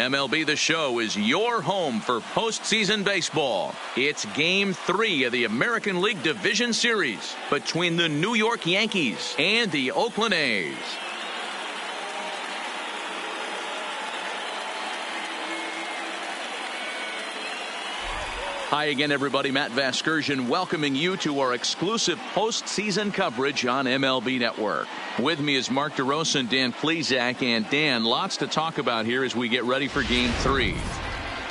MLB The Show is your home for postseason baseball. It's Game 3 of the American League Division Series between the New York Yankees and the Oakland A's. Hi again, everybody. Matt Vasgersian welcoming you to our exclusive postseason coverage on MLB Network. With me is Mark DeRosa and Dan Plesac. And Dan, lots to talk about here as we get ready for Game 3.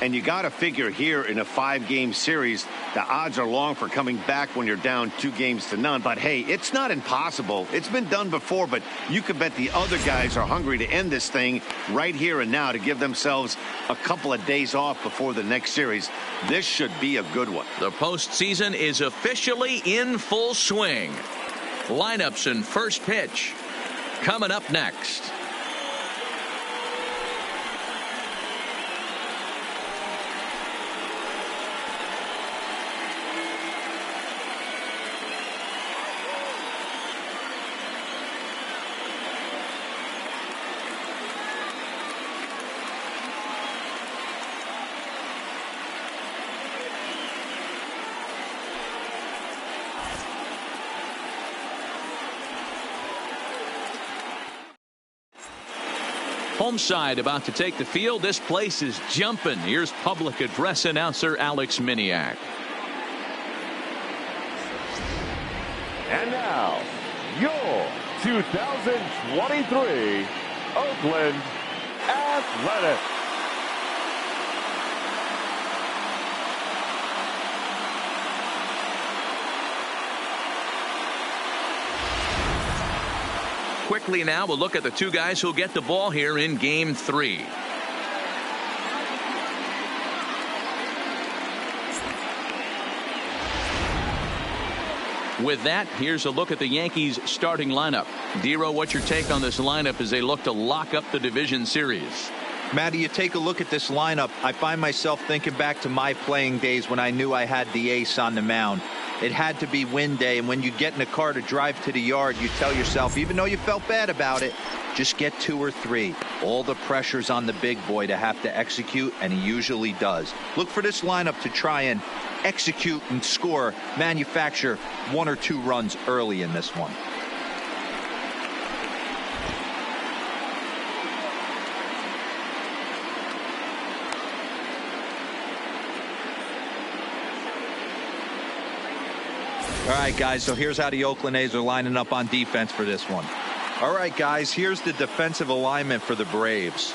And you got to figure here in a 5-game series, the odds are long for coming back when you're down 2-0. But hey, it's not impossible. It's been done before, but you could bet the other guys are hungry to end this thing right here and now to give themselves a couple of days off before the next series. This should be a good one. The postseason is officially in full swing. Lineups and first pitch coming up next. Home side about to take the field. This place is jumping. Here's public address announcer Alex Miniak. And now, your 2023 Oakland Athletics. Quickly now, we'll look at the two guys who'll get the ball here in Game 3. With that, here's a look at the Yankees starting lineup. Dero, what's your take on this lineup as they look to lock up the division series? Matty, you take a look at this lineup. I find myself thinking back to my playing days when I knew I had the ace on the mound. It had to be win day, and when you get in a car to drive to the yard, you tell yourself, even though you felt bad about it, just get 2 or 3. All the pressure's on the big boy to have to execute, and he usually does. Look for this lineup to try and execute and score, manufacture 1 or 2 runs early in this one. All right, guys, so here's how the Oakland A's are lining up on defense for this one. All right, guys, here's the defensive alignment for the Braves.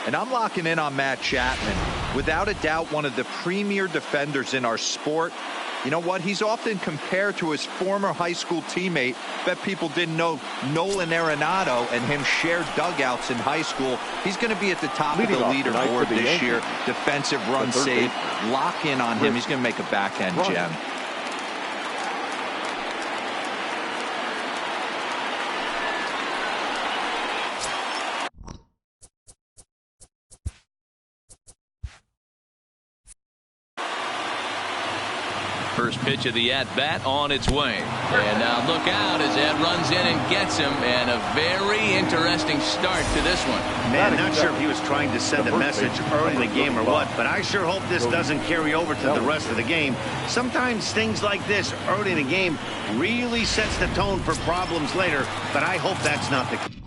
And I'm locking in on Matt Chapman. Without a doubt, one of the premier defenders in our sport. You know what? He's often compared to his former high school teammate. Bet people didn't know Nolan Arenado and him shared dugouts in high school. He's going to be at the top of the leaderboard this year. Defensive run save. Lock in on him. He's going to make a backhand gem. First pitch of the at-bat on its way. And now look out as that runs in and gets him. And a very interesting start to this one. Man, not sure if he was trying to send a message early in the game or what, but I sure hope this doesn't carry over to the rest of the game. Sometimes things like this early in the game really sets the tone for problems later, but I hope that's not the case.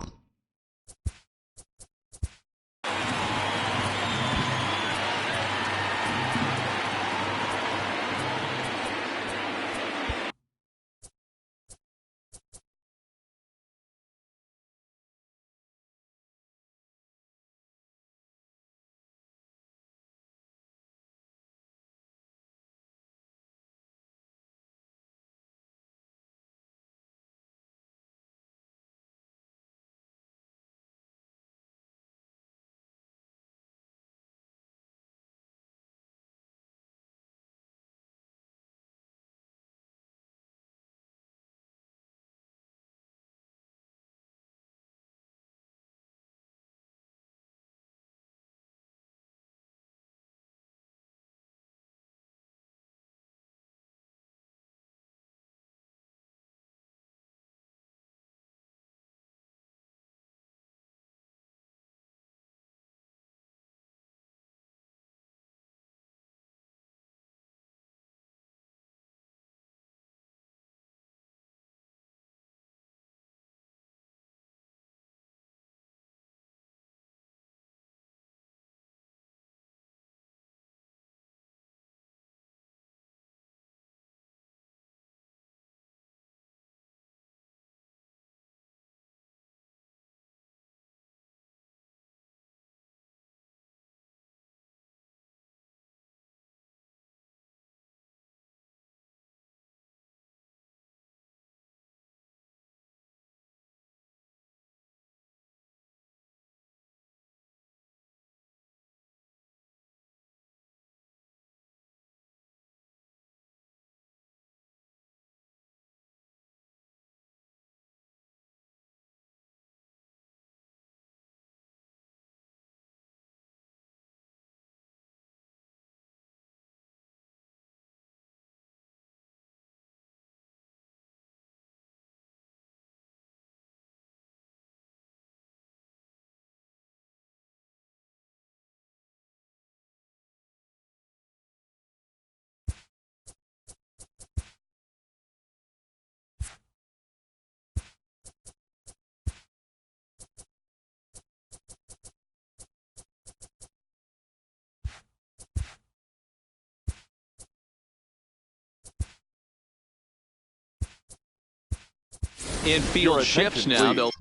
Infield shifts now. They'll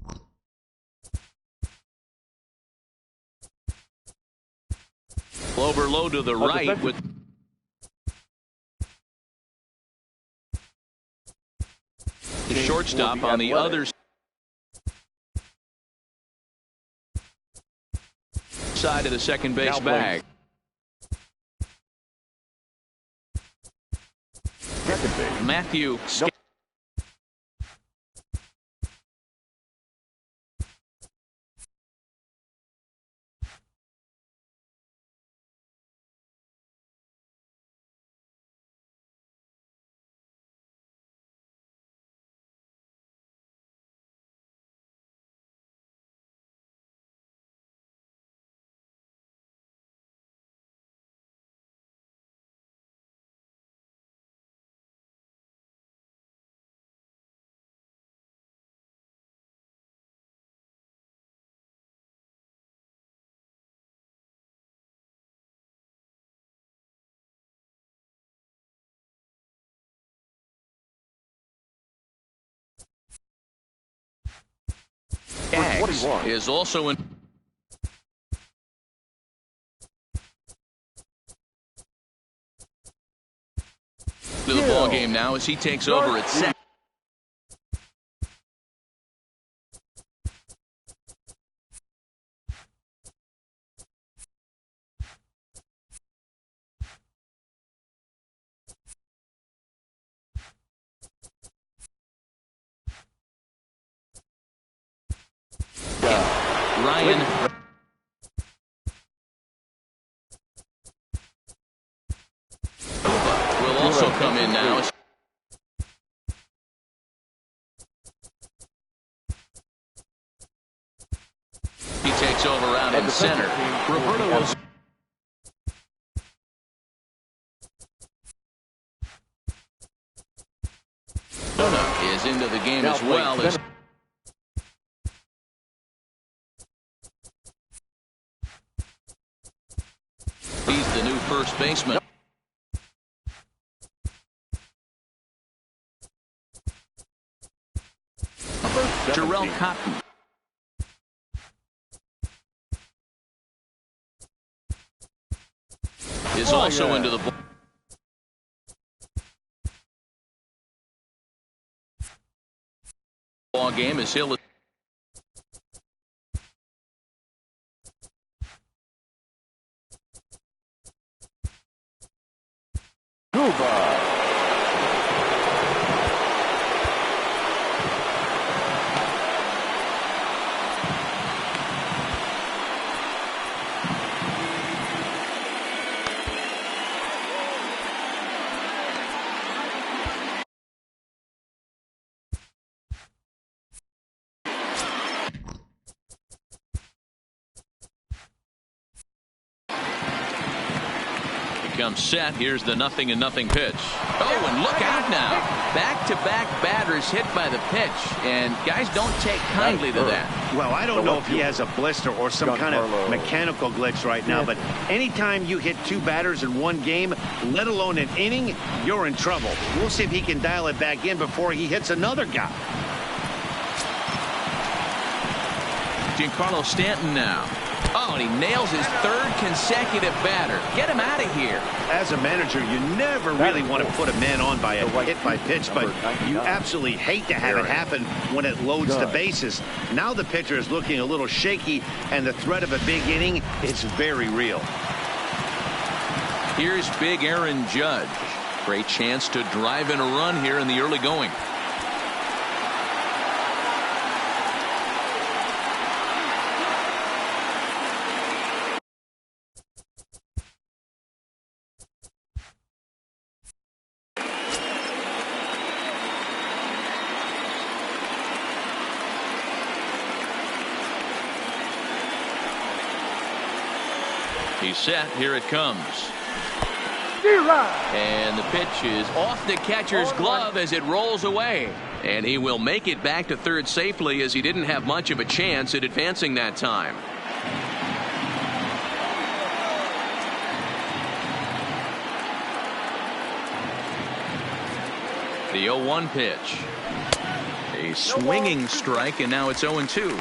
overload to the right with the shortstop on the other side of the second base bag. Matthew. Is also in to the ball game now as he takes over at second. Ryan will also come in now. He takes over out in center. Roberto was is into the game as well as he's the new first baseman. Jarrell Cotton is also into the ball game as Hill comes set. Here's the 0-0 pitch. Oh, and look out now. Back-to-back batters hit by the pitch, and guys don't take kindly to that. Well, I don't know if he has a blister or some kind of mechanical glitch right now, but anytime you hit two batters in one game, let alone an inning, you're in trouble. We'll see if he can dial it back in before he hits another guy. Giancarlo Stanton now. Oh, and he nails his third consecutive batter. Get him out of here. As a manager, you never really want to put a man on by a hit by pitch, but you absolutely hate to have it happen when it loads the bases. Now the pitcher is looking a little shaky, and the threat of a big inning is very real. Here's big Aaron Judge. Great chance to drive in a run here in the early going. He's set. Here it comes. And the pitch is off the catcher's glove as it rolls away. And he will make it back to third safely as he didn't have much of a chance at advancing that time. The 0-1 pitch. A swinging strike, and now it's 0-2.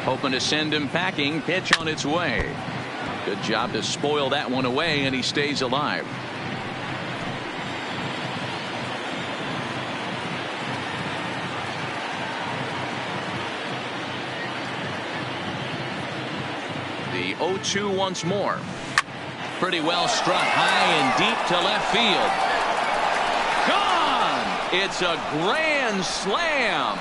Hoping to send him packing. Pitch on its way. Good job to spoil that one away, and he stays alive. The 0-2 once more. Pretty well struck high and deep to left field. Gone! It's a grand slam.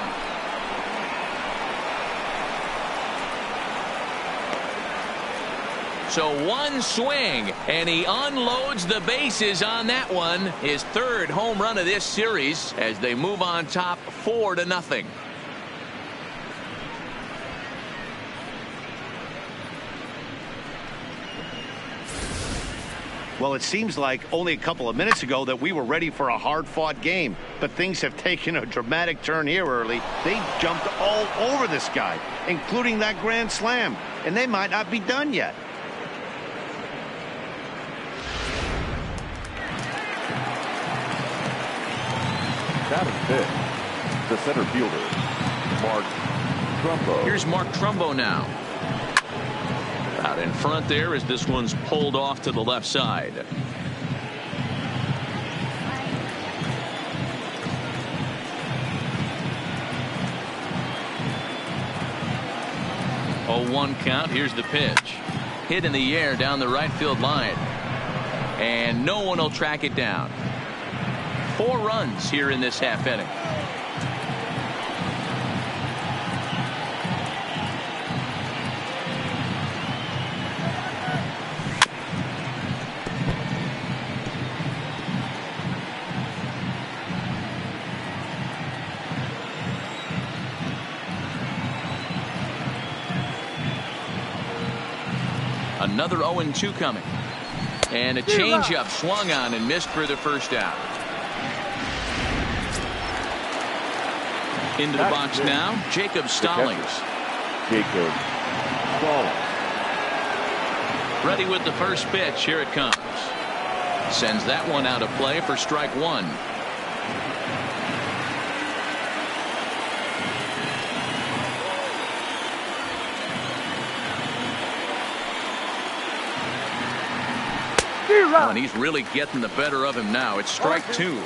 So one swing, and he unloads the bases on that one. His third home run of this series as they move on top 4-0. Well, it seems like only a couple of minutes ago that we were ready for a hard-fought game, but things have taken a dramatic turn here early. They jumped all over this guy, including that grand slam, and they might not be done yet. Batting fifth, the center fielder, Mark Trumbo. Here's Mark Trumbo now. Out in front there as this one's pulled off to the left side. Oh, 1 count. Here's the pitch. Hit in the air down the right field line. And no one will track it down. 4 runs here in this half inning. Another 0-2 coming. And a changeup swung on and missed for the first out. Into the box now, Jacob Stallings. Jacob Stallings. Ready with the first pitch. Here it comes. Sends that one out of play for strike 1. Oh, and he's really getting the better of him now. It's strike 2.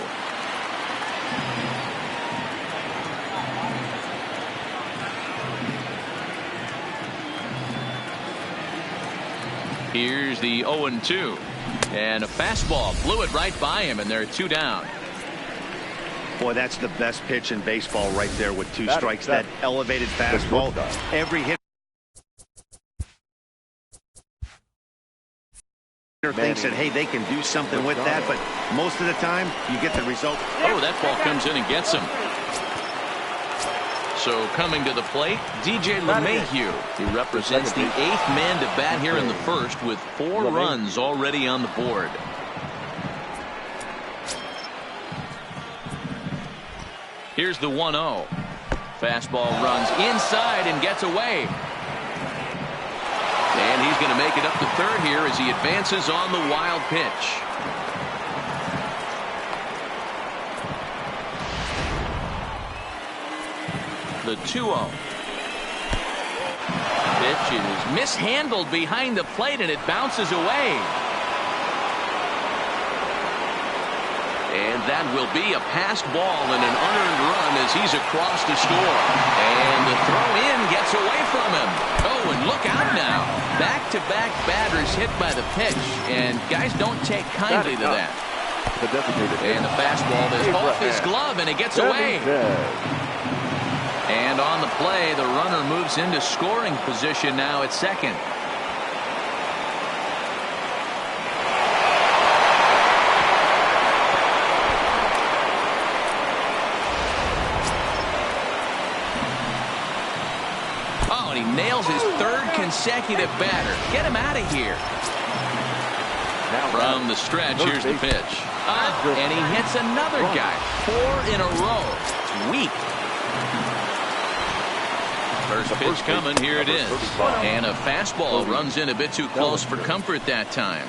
Here's the 0-2. And a fastball blew it right by him, and they're 2 down. Boy, that's the best pitch in baseball right there with 2 strikes. That elevated fastball. Every hit thinks that, hey, they can do something with that, but most of the time you get the result. Oh, that ball comes in and gets him. So coming to the plate, DJ LeMahieu. He represents the 8th man to bat here in the first with 4 runs already on the board. Here's the 1-0. Fastball runs inside and gets away. And he's going to make it up to third here as he advances on the wild pitch. The 2-0. Pitch is mishandled behind the plate and it bounces away. And that will be a passed ball and an unearned run as he's across to score. And the throw in gets away from him. Oh, and look out now. Back-to-back batters hit by the pitch. And guys don't take kindly to that. And the fastball is off his glove and it gets away. And on the play, the runner moves into scoring position now at second. Oh, and he nails his 3rd consecutive batter. Get him out of here. From the stretch, here's the pitch. And he hits another guy. 4 in a row. It's weak. First pitch coming. Here it is. And a fastball runs in a bit too close for comfort that time.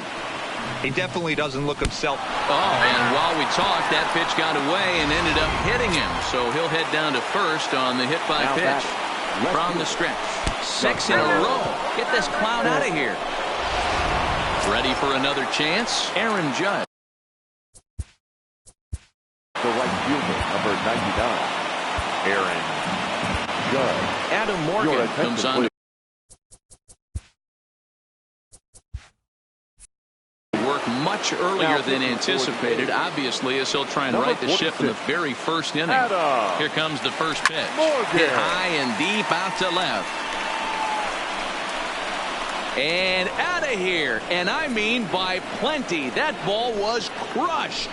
He definitely doesn't look himself. Oh, and while we talked, that pitch got away and ended up hitting him. So he'll head down to first on the hit by pitch. From the stretch. 6 in a row. Get this cloud out of here. Ready for another chance? Aaron Judge. The right fielder, number 99, Aaron Judge. Adam Morgan comes on. Work much earlier than anticipated, obviously, as he'll try and right the ship in the very first inning. Here comes the first pitch. Hit high and deep out to left. And out of here. And I mean by plenty. That ball was crushed.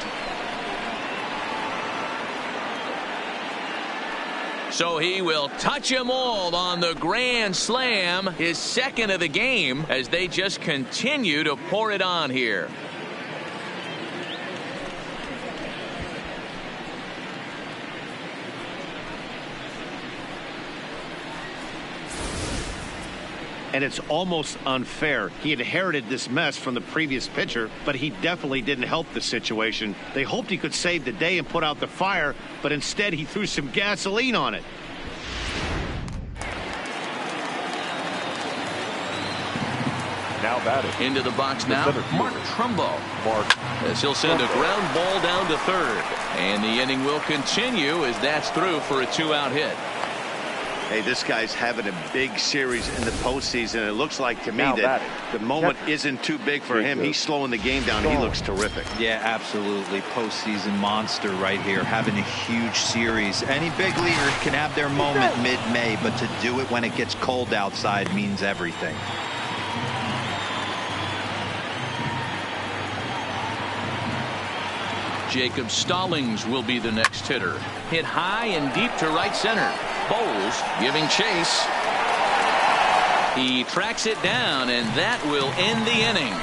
So he will touch them all on the grand slam, his second of the game, as they just continue to pour it on here. And it's almost unfair. He inherited this mess from the previous pitcher, but he definitely didn't help the situation. They hoped he could save the day and put out the fire, but instead he threw some gasoline on it. Now batting. Into the box now, Mark Trumbo. As he'll send a ground ball down to third. And the inning will continue as that's through for a 2-out hit. Hey, this guy's having a big series in the postseason. It looks like to me that the moment isn't too big for him. He's slowing the game down. He looks terrific. Yeah, absolutely. Postseason monster right here, having a huge series. Any big leaguer can have their moment mid-May, but to do it when it gets cold outside means everything. Jacob Stallings will be the next hitter. Hit high and deep to right center. Bowles giving chase. He tracks it down, and that will end the inning.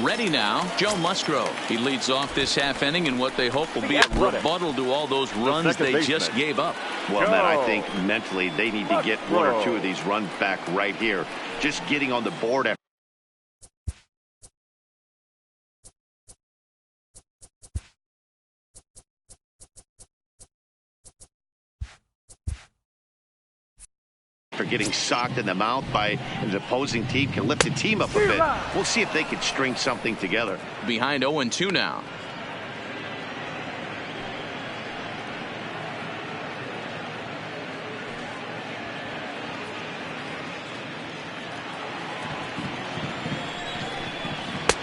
Ready now, Joe Musgrove. He leads off this half inning in what they hope will be a rebuttal to all those runs they just gave up. Well, Matt, I think mentally they need to get one or two of these runs back right here. Just getting on the board after getting socked in the mouth by an opposing team can lift the team up a bit. We'll see if they can string something together. Behind 0-2 now.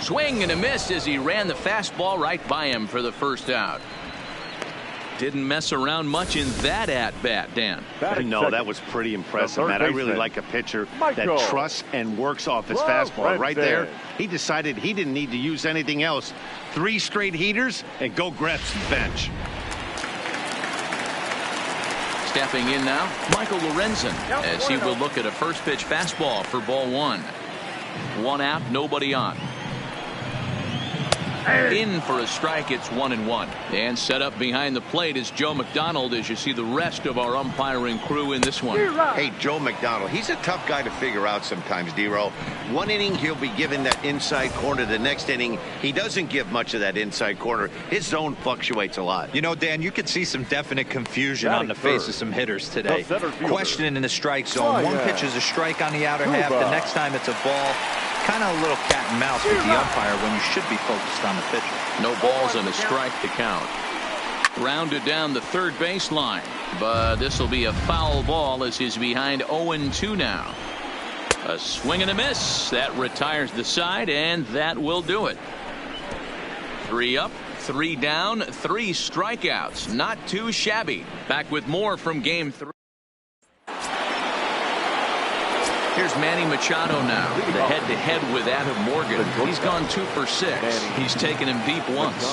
Swing and a miss as he ran the fastball right by him for the first out. Didn't mess around much in that at-bat, Dan. No, that was pretty impressive, Matt. I really like a pitcher that trusts and works off his fastball. Right there, he decided he didn't need to use anything else. 3 straight heaters and go grab some bench. Stepping in now, Michael Lorenzen, as he will look at a first pitch fastball for ball 1. 1 out, nobody on. In for a strike. It's 1-1. And set up behind the plate is Joe McDonald as you see the rest of our umpiring crew in this one. Hey, Joe McDonald, he's a tough guy to figure out sometimes, D-Row. One inning he'll be given that inside corner. The next inning he doesn't give much of that inside corner. His zone fluctuates a lot. You know, Dan, you could see some definite confusion on the face of some hitters today. Questioning in the strike zone. One pitch is a strike on the outer half. The next time it's a ball. Kind of a little cat and mouse with the umpire when you should be focused on the pitcher. No balls and a strike to count. Rounded down the third baseline, but this will be a foul ball as he's behind 0-2 now. A swing and a miss. That retires the side, and that will do it. 3 up, 3 down, 3 strikeouts. Not too shabby. Back with more from Game 3. Here's Manny Machado now, the head-to-head with Adam Morgan. He's gone 2 for 6. He's taken him deep once.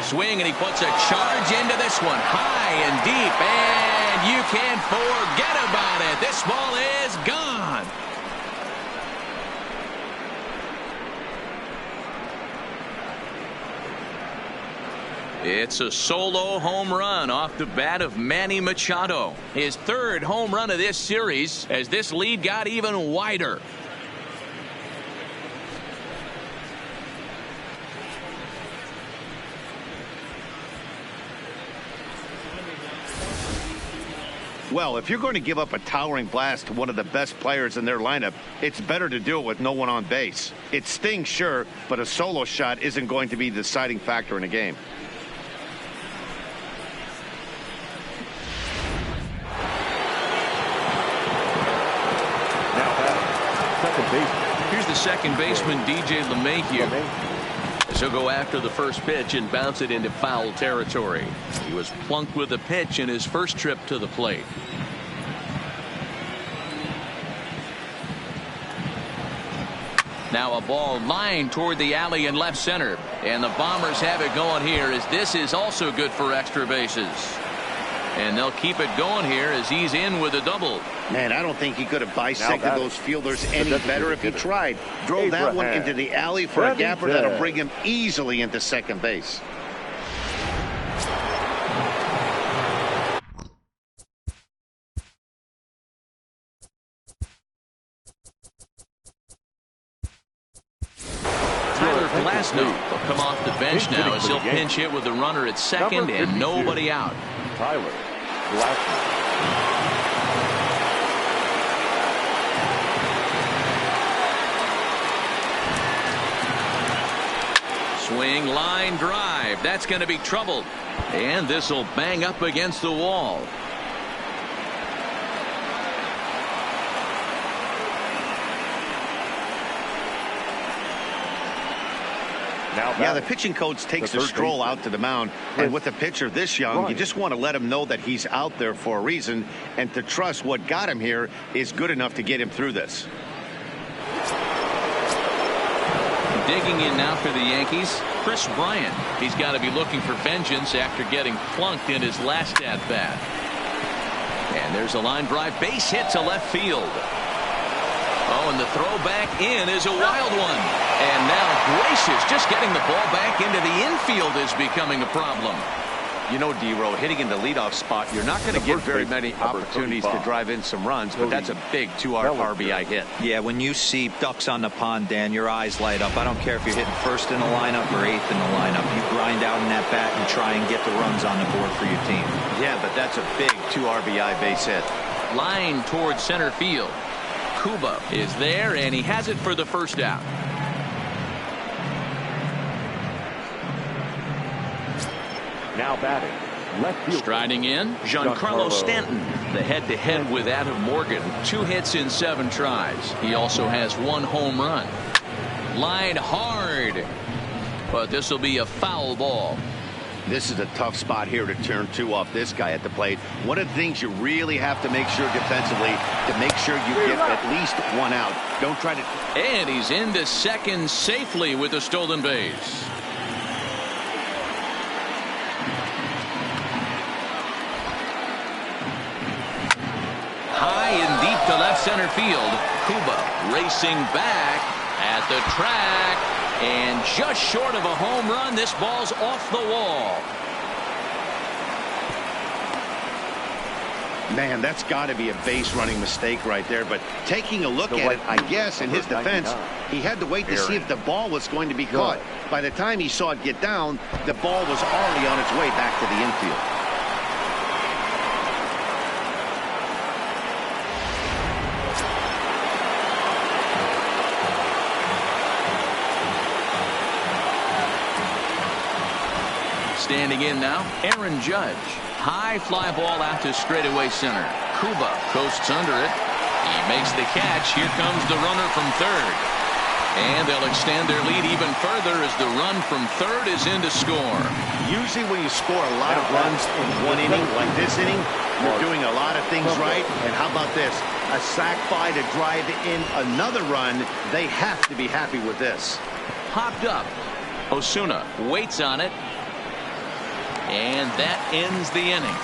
Swing, and he puts a charge into this one. High and deep, and you can't forget about it. This ball is gone. It's a solo home run off the bat of Manny Machado. His third home run of this series as this lead got even wider. Well, if you're going to give up a towering blast to one of the best players in their lineup, it's better to do it with no one on base. It stings, sure, but a solo shot isn't going to be the deciding factor in a game. Here's the second baseman, DJ LeMahieu. As he'll go after the first pitch and bounce it into foul territory. He was plunked with a pitch in his first trip to the plate. Now a ball lined toward the alley in left center. And the Bombers have it going here as this is also good for extra bases. And they'll keep it going here as he's in with a double. Man, I don't think he could have bisected those fielders any better if he tried. Drove that one into the alley for a gapper that'll bring him easily into second base. Glasnow will come off the bench now as he'll pinch hit with the runner at second and nobody out. Tyler Glasnow. Swing, line drive. That's going to be trouble. And this will bang up against the wall. Yeah, the pitching coach takes a stroll out to the mound, and with a pitcher this young, you just want to let him know that he's out there for a reason, and to trust what got him here is good enough to get him through this. Digging in now for the Yankees, Chris Bryant. He's got to be looking for vengeance after getting plunked in his last at-bat. And there's a line drive base hit to left field. Oh, and the throw back in is a wild one. And now, gracious, just getting the ball back into the infield is becoming a problem. You know, D-Row, hitting in the leadoff spot, you're not going to get very many opportunities to drive in some runs, but that's a big 2-hour RBI hit. Yeah, when you see ducks on the pond, Dan, your eyes light up. I don't care if you're hitting first in the lineup or eighth in the lineup. You grind out in that bat and try and get the runs on the board for your team. Yeah, but that's a big 2 RBI base hit. Line towards center field. Kuba is there, and he has it for the first out. Now batting, left field. Striding in, Giancarlo Stanton. The head-to-head with Adam Morgan. 2 hits in 7 tries. He also has 1 home run. Lined hard, but this will be a foul ball. This is a tough spot here to turn 2 off this guy at the plate. One of the things you really have to make sure defensively to make sure you get at least 1 out. Don't try to. And he's into second safely with a stolen base. High and deep to left center field. Kuba racing back at the track. And just short of a home run, this ball's off the wall. Man, that's got to be a base running mistake right there. But taking a look at it, I guess, in his defense, he had to wait to see if the ball was going to be caught. By the time he saw it get down, the ball was already on its way back to the infield. Standing in now, Aaron Judge. High fly ball out to straightaway center. Kuba coasts under it. He makes the catch. Here comes the runner from third. And they'll extend their lead even further as the run from third is in to score. Usually when you score a lot of runs in 1 inning, like this inning, you're doing a lot of things right. And how about this? A sac fly to drive in another run. They have to be happy with this. Popped up. Osuna waits on it. And that ends the inning.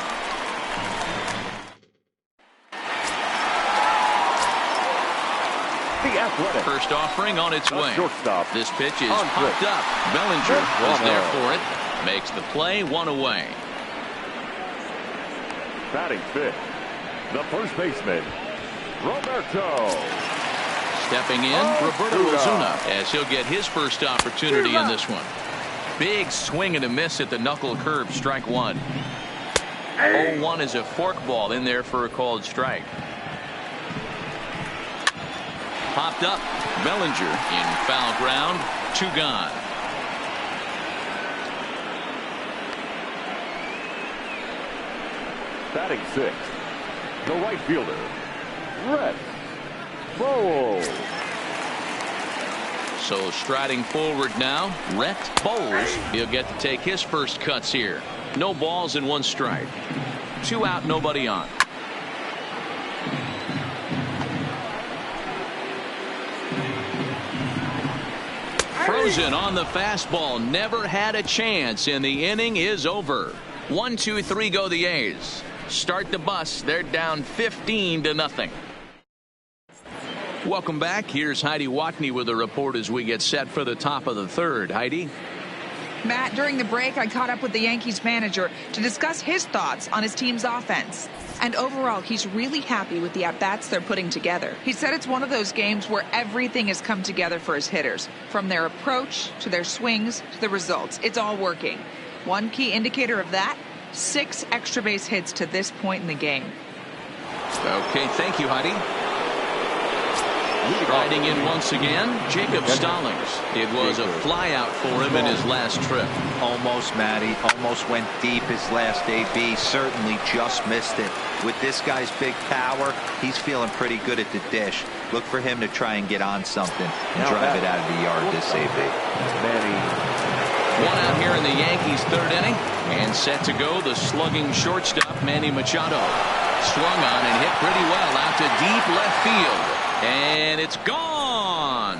Athletic. First offering on its way. Shortstop. This pitch is On popped quick. up. Bellinger One is there out. for it. Makes the play, 1 away. Batting fifth, the first baseman, Roberto. Stepping in, Roberto Ozuna, as he'll get his first opportunity in this one. Big swing and a miss at the knuckle curve, strike 1. 0-1 is a forkball in there for a called strike. Popped up. Bellinger in foul ground. 2 gone. Batting sixth, the right fielder, Rhett Bowles. So striding forward now, Rhett Bowles. He'll get to take his first cuts here. No balls and 1 strike. 2 out, nobody on. Frozen on the fastball. Never had a chance, and the inning is over. 1, 2, 3 go the A's. Start the bus. They're down 15-0. Welcome back. Here's Heidi Watney with a report as we get set for the top of the third. Heidi? Matt, during the break, I caught up with the Yankees manager to discuss his thoughts on his team's offense. And overall, he's really happy with the at-bats they're putting together. He said it's one of those games where everything has come together for his hitters. From their approach, to their swings, to the results. It's all working. One key indicator of that, 6 extra base hits to this point in the game. Okay, thank you, Heidi. Riding in once again, Jacob Stallings. It was a flyout for him in his last trip. Almost, Matty. Almost went deep his last AB. Certainly just missed it. With this guy's big power, he's feeling pretty good at the dish. Look for him to try and get on something and drive it out of the yard this AB. 1 out here in the Yankees' third inning. And set to go, the slugging shortstop, Manny Machado. Swung on and hit pretty well out to deep left field. And it's gone.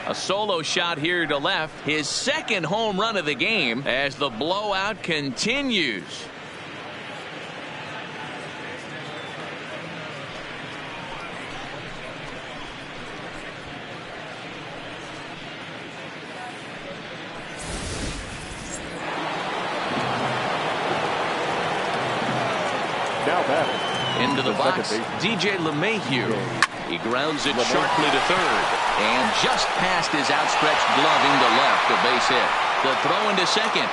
A solo shot here to left. His second home run of the game as the blowout continues. Into the box, DJ LeMahieu. He grounds it sharply to third. And just past his outstretched glove into left, a base hit. The throw into second.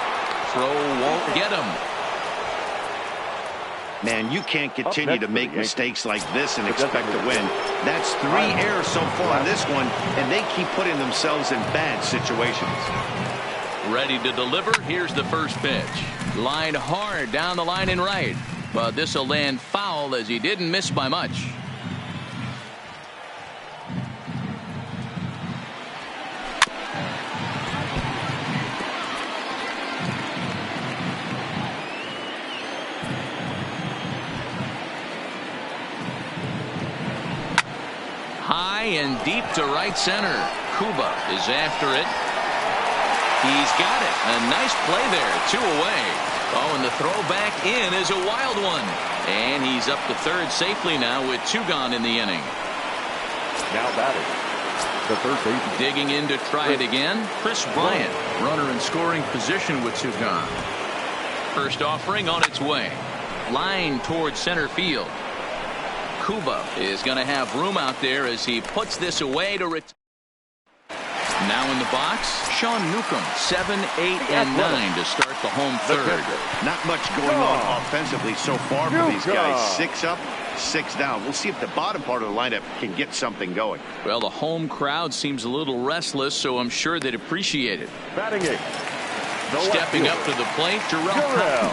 Throw won't get him. Man, you can't continue to make mistakes like this and expect to win. That's 3 errors so far on this one, and they keep putting themselves in bad situations. Ready to deliver. Here's the first pitch. Lined hard down the line and right. But this will land foul as he didn't miss by much. High and deep to right center. Cuba is after it. He's got it. A nice play there. 2 away. Oh, and the throw back in is a wild one. And he's up to third safely now with 2 gone in the inning. Now batting, the third baseman. Digging in to try it again. Chris Bryant, runner in scoring position with 2 gone. First offering on its way. Line towards center field. Cuba is going to have room out there as he puts this away to retire. Now in the box, Sean Newcomb, 7, 8, and 9 to start the home third. Not much going on offensively so far for these guys. 6 up, 6 down. We'll see if the bottom part of the lineup can get something going. Well, the home crowd seems a little restless, so I'm sure they'd appreciate it. Batting 8. Stepping up to the plate, Jarrell Cotton.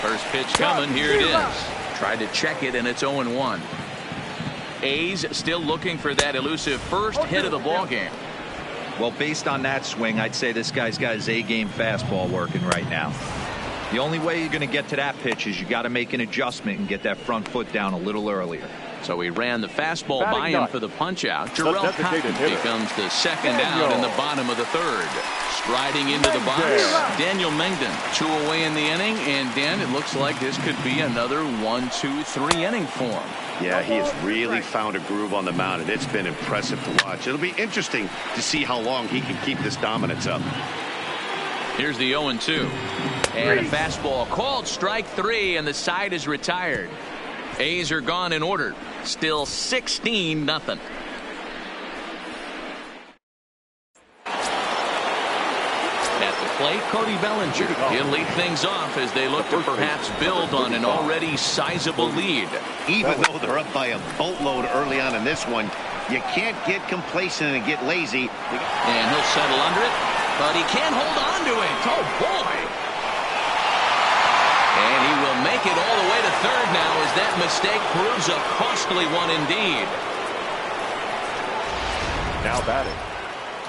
First pitch coming, here it is. Tried to check it, and it's 0-1. A's still looking for that elusive first hit of the ballgame. Well, based on that swing, I'd say this guy's got his A-game fastball working right now. The only way you're going to get to that pitch is you got to make an adjustment and get that front foot down a little earlier. So he ran the fastball by him for the punch out. Jarrell Cotton becomes the second out in the bottom of the third. Striding into the box, Daniel Mengden. 2 away in the inning, and Dan, it looks like this could be another 1, 2, 3 inning for him. Yeah, he has really found a groove on the mound, and it's been impressive to watch. It'll be interesting to see how long he can keep this dominance up. Here's the 0-2. And a fastball called strike 3, and the side is retired. A's are gone in order. Still 16-0. Plate, Cody Bellinger. He'll lead things off as they look to perhaps build on an already sizable lead. Even though they're up by a boatload early on in this one, you can't get complacent and get lazy. And he'll settle under it, but he can't hold on to it. Oh, boy. And he will make it all the way to third now as that mistake proves a costly one indeed. Now batting,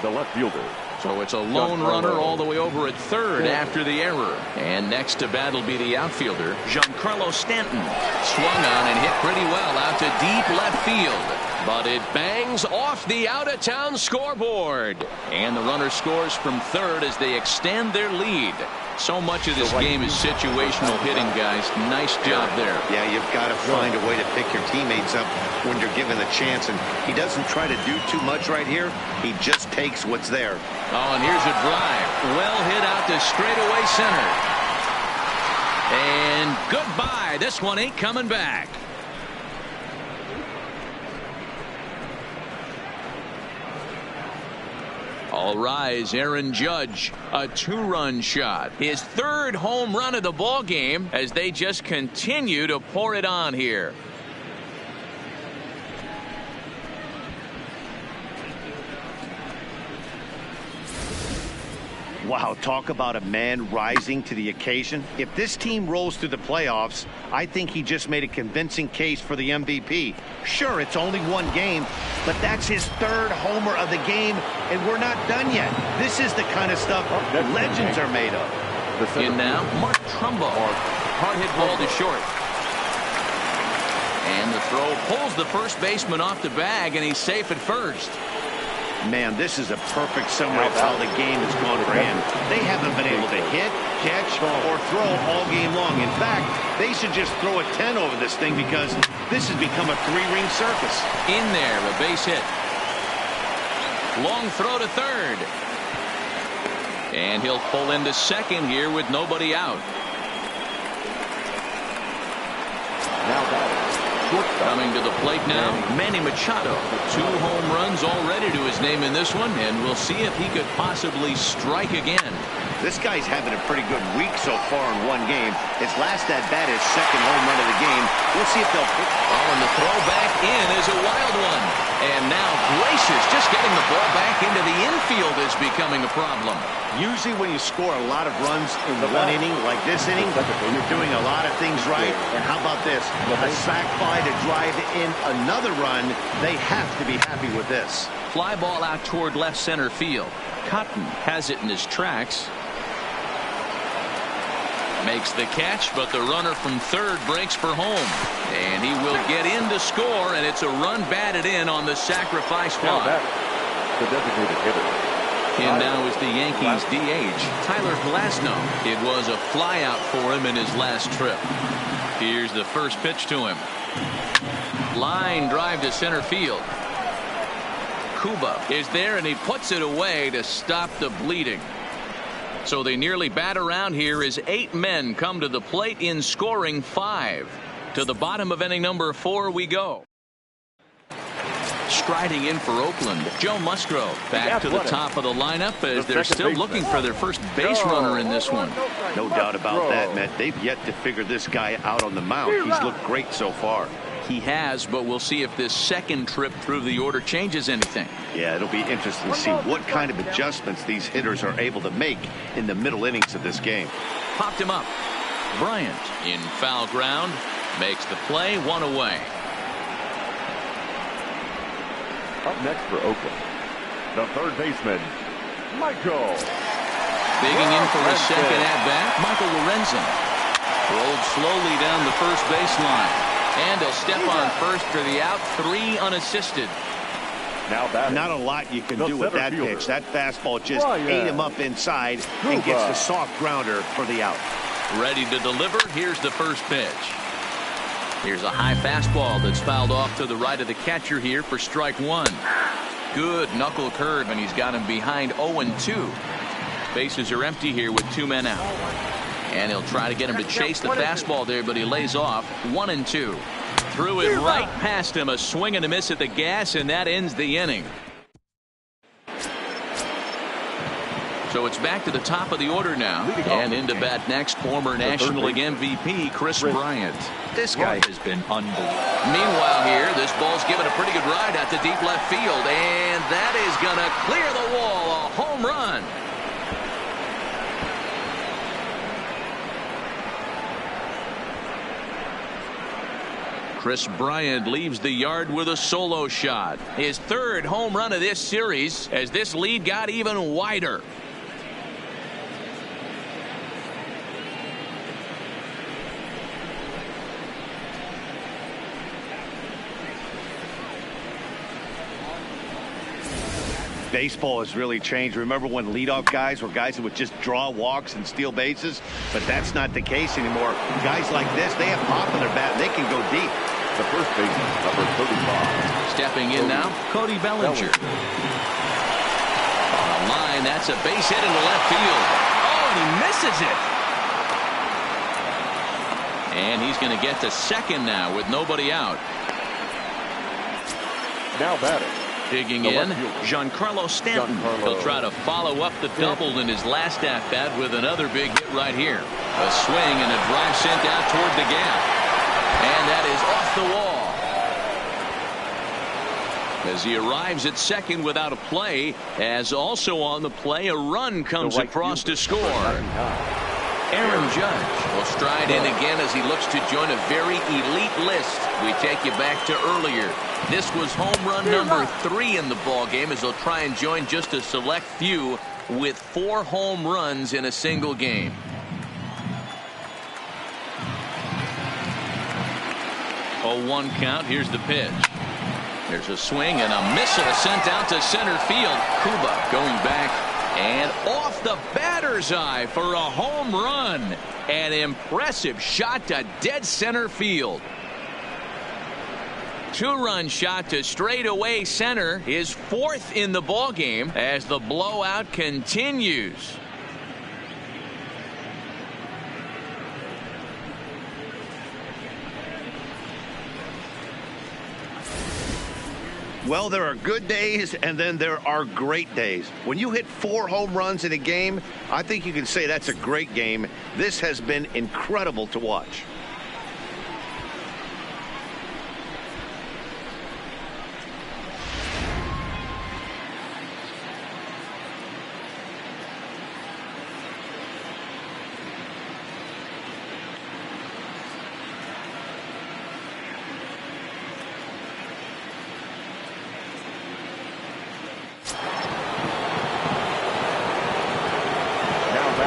the left fielder. So it's a lone runner all the way over at third after the error. And next to bat will be the outfielder, Giancarlo Stanton. Swung on and hit pretty well out to deep left field. But it bangs off the out-of-town scoreboard. And the runner scores from third as they extend their lead. So much of this game is situational hitting, guys. Nice job there. Yeah, you've got to find a way to pick your teammates up when you're given the chance. And he doesn't try to do too much right here. He just takes what's there. Oh, and here's a drive. Well hit out to straightaway center. And goodbye. This one ain't coming back. All rise, Aaron Judge, a 2-run shot. His 3rd home run of the ball game as they just continue to pour it on here. Wow, talk about a man rising to the occasion. If this team rolls through the playoffs, I think he just made a convincing case for the MVP. Sure, it's only one game, but that's his 3rd homer of the game, and we're not done yet. This is the kind of stuff legends are made of. In now, Mark Trumbo. Hard hit ball to short. And the throw pulls the first baseman off the bag, and he's safe at first. Man, this is a perfect summary of how the game has gone for him. They haven't been able to hit, catch, or throw all game long. In fact, they should just throw a 10 over this thing because this has become a 3-ring circus. In there, a base hit. Long throw to third. And he'll pull into second here with nobody out. Now batting. Coming to the plate now, Manny Machado. 2 home runs already to his name in this one, and we'll see if he could possibly strike again. This guy's having a pretty good week so far in one game. His last at-bat is 2nd home run of the game. We'll see if they'll... Oh, and the throw back in is a wild one. And now Gracious just getting the ball back into the infield is becoming a problem. Usually when you score a lot of runs in one inning, like this inning, you're doing a lot of things right. And how about this? A sac fly to drive in another run. They have to be happy with this. Fly ball out toward left center field. Cotton has it in his tracks. Makes the catch, but the runner from third breaks for home. And he will get in to score, and it's a run batted in on the sacrifice fly. The designated hitter. In now is the Yankees DH, Tyler Glasnow. It was a fly out for him in his last trip. Here's the first pitch to him. Line drive to center field. Cuba is there, and he puts it away to stop the bleeding. So they nearly bat around here as 8 men come to the plate in scoring 5. To the bottom of inning number 4 we go. Striding in for Oakland, Joe Musgrove back to the top of the lineup as they're still looking for their first base runner in this one. No doubt about that, Matt. They've yet to figure this guy out on the mound. He's looked great so far. He has, but we'll see if this second trip through the order changes anything. Yeah, it'll be interesting to see what kind of adjustments these hitters are able to make in the middle innings of this game. Popped him up. Bryant in foul ground makes the play, 1 away. Up next for Oakland, the third baseman, Michael. Digging in for his second at bat, Michael Lorenzen. Rolled slowly down the first baseline. And he'll step on first for the out. 3 unassisted. Now batting. Not a lot you can do with that fielder. pitch. That fastball just ate him up inside and gets the soft grounder for the out. Ready to deliver. Here's the first pitch. Here's a high fastball that's fouled off to the right of the catcher here for strike 1. Good knuckle curve, and he's got him behind 0-2. Bases are empty here with 2 men out. And he'll try to get him to chase the fastball there, but he lays off. 1-2. Threw it right past him. A swing and a miss at the gas, and that ends the inning. So it's back to the top of the order now. And into bat next, former National League MVP Chris Bryant. This guy has been unbelievable. Meanwhile here, this ball's given a pretty good ride out to deep left field. And that is going to clear the wall. A home run. Chris Bryant leaves the yard with a solo shot. His 3rd home run of this series as this lead got even wider. Baseball has really changed. Remember when leadoff guys were guys who would just draw walks and steal bases? But that's not the case anymore. Guys like this, they have pop in their bat. They can go deep. The first baseman, number 35. Stepping in now, Cody Bellinger. On the line, that's a base hit into left field. Oh, and he misses it. And he's going to get to second now with nobody out. Now batting. Digging in, Giancarlo Stanton. He'll try to follow up the double in his last at-bat with another big hit right here. A swing and a drive sent out toward the gap. And that is off the wall. As he arrives at second without a play, as also on the play, a run comes across to score. Aaron Judge will stride in again as he looks to join a very elite list. We take you back to earlier. This was home run number 3 in the ball game as they'll try and join just a select few with 4 home runs in a single game. Oh, 1 count. Here's the pitch. There's a swing and a missile sent out to center field. Kuba going back and off the batter's eye for a home run. An impressive shot to dead center field. 2-run shot to straightaway center, his 4th in the ball game as the blowout continues. Well, there are good days and then there are great days. When you hit 4 home runs in a game, I think you can say that's a great game. This has been incredible to watch.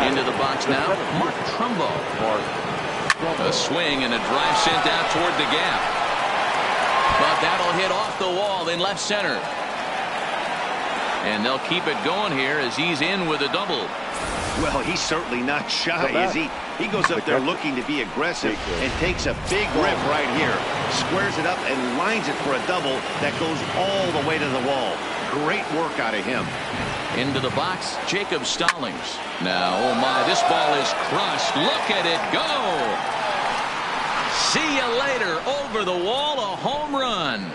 Into the box now, Mark Trumbo. A swing and a drive sent out toward the gap. But that'll hit off the wall in left center. And they'll keep it going here as he's in with a double. Well, he's certainly not shy, is he? He goes up there looking to be aggressive and takes a big rip right here. Squares it up and lines it for a double that goes all the way to the wall. Great work out of him. Into the box, Jacob Stallings. Now, oh my, this ball is crushed. Look at it go. See you later. Over the wall, a home run.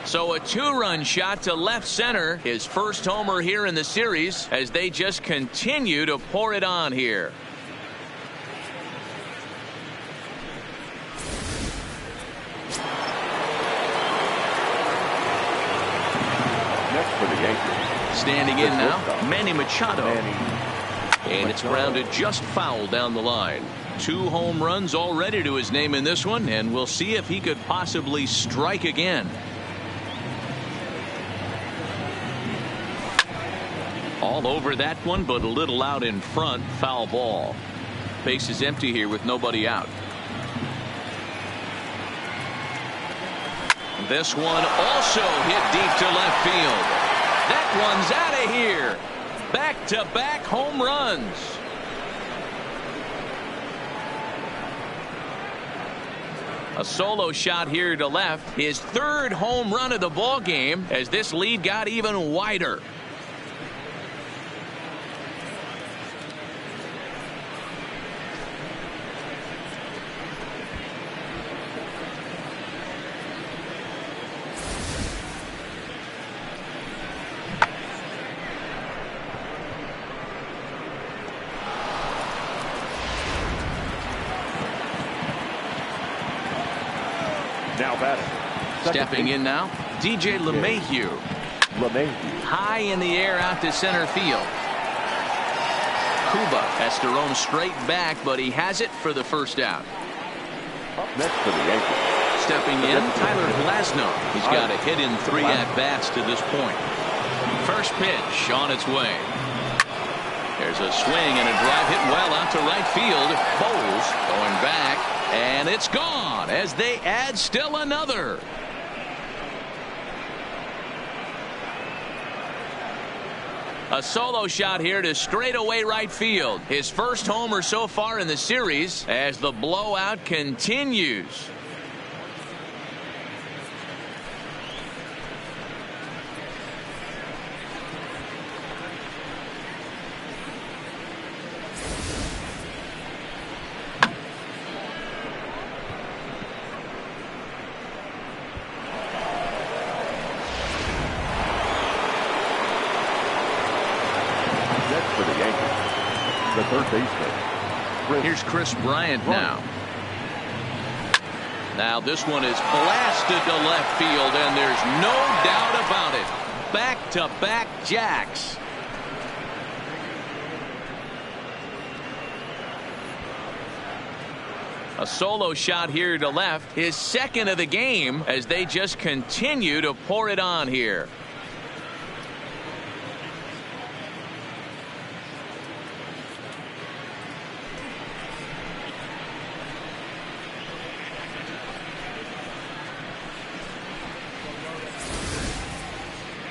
So a 2-run shot to left center. His first homer here in the series as they just continue to pour it on here. For the Yankees. Standing in now, Manny Machado. And it's grounded just foul down the line. 2 home runs already to his name in this one, and we'll see if he could possibly strike again. All over that one, but a little out in front. Foul ball. Base is empty here with nobody out. This one also hit deep to left field. That one's out of here. Back-to-back home runs. A solo shot here to left. His third home run of the ball game as this lead got even wider. Now batting. Stepping in now, DJ LeMahieu. High in the air out to center field. Cuba has to roam straight back, but he has it for the first out. Up next for the Yankees. Stepping in, Tyler Glasnow. He's got a hit in 3 at-bats to this point. First pitch on its way. There's a swing and a drive hit well out to right field. Bowles going back, and it's gone as they add still another. A solo shot here to straightaway right field. His first homer so far in the series as the blowout continues. The third baseman. Here's Chris Bryant now. Now this one is blasted to left field, and there's no doubt about it. Back-to-back jacks. A solo shot here to left, his second of the game as they just continue to pour it on here.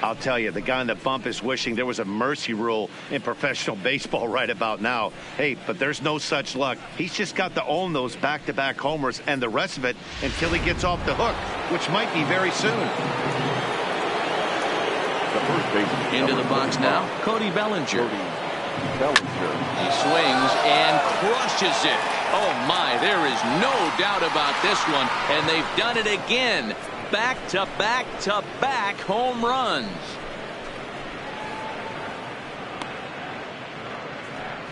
I'll tell you, the guy on the bump is wishing there was a mercy rule in professional baseball right about now. Hey, but there's no such luck. He's just got to own those back-to-back homers and the rest of it until he gets off the hook, which might be very soon. The first baseman. Into the box now, Cody Bellinger. He swings and crushes it. Oh my, there is no doubt about this one, and they've done it again. Back-to-back-to-back home runs.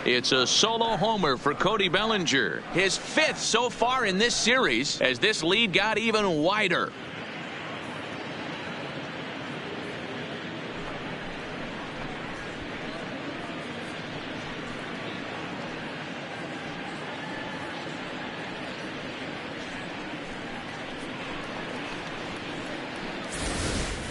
It's a solo homer for Cody Bellinger. His 5th so far in this series as this lead got even wider.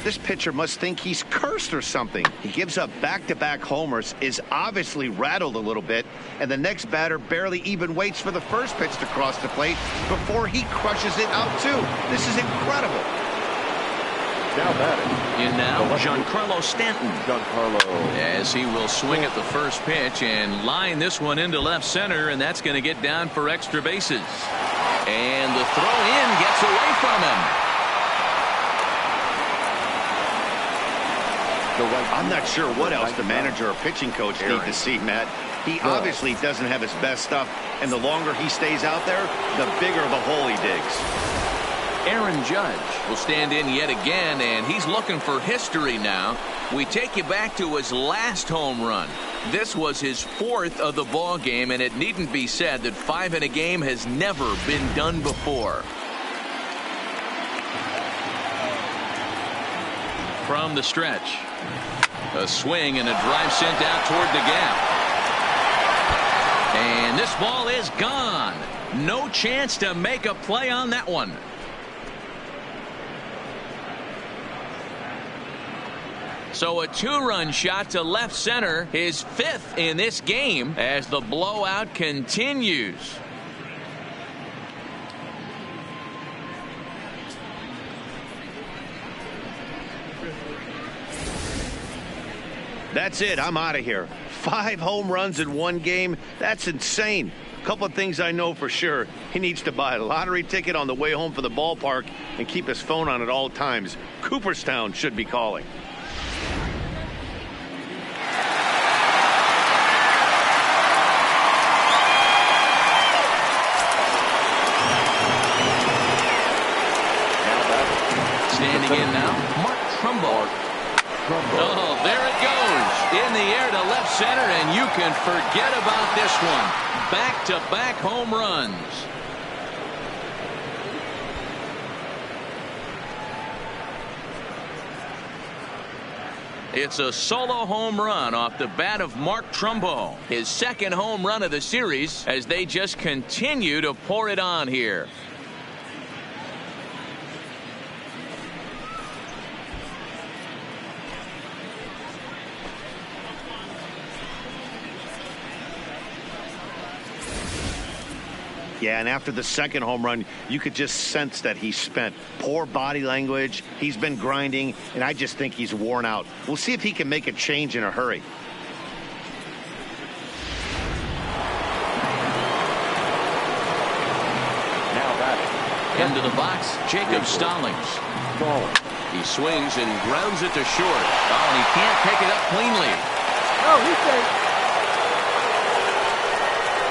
This pitcher must think he's cursed or something. He gives up back-to-back homers, is obviously rattled a little bit, and the next batter barely even waits for the first pitch to cross the plate before he crushes it out too. This is incredible. Now batting. In now, Giancarlo Stanton. As he will swing at the first pitch and line this one into left center, and that's going to get down for extra bases. And the throw in gets away from him. I'm not sure what else the manager or pitching coach need to see, Matt. He obviously doesn't have his best stuff, and the longer he stays out there, the bigger the hole he digs. Aaron Judge will stand in yet again, and he's looking for history now. We take you back to his last home run. This was his 4th of the ball game, and it needn't be said that 5 in a game has never been done before. From the stretch, a swing and a drive sent out toward the gap. And this ball is gone. No chance to make a play on that one. So a 2-run shot to left center, his 5th in this game as the blowout continues. That's it. I'm out of here. 5 home runs in one game. That's insane. A couple of things I know for sure. He needs to buy a lottery ticket on the way home from the ballpark and keep his phone on at all times. Cooperstown should be calling. Standing in now, Mark Trumbo. Oh, there it goes. In the air to left center, and you can forget about this one. Back-to-back home runs. It's a solo home run off the bat of Mark Trumbo. His 2nd home run of the series as they just continue to pour it on here. Yeah, and after the 2nd home run, you could just sense that he's spent. Poor body language. He's been grinding, and I just think he's worn out. We'll see if he can make a change in a hurry. Now batting. Into the box, Jacob Stallings. He swings and grounds it to short. Oh, and he can't pick it up cleanly. Oh, he's safe.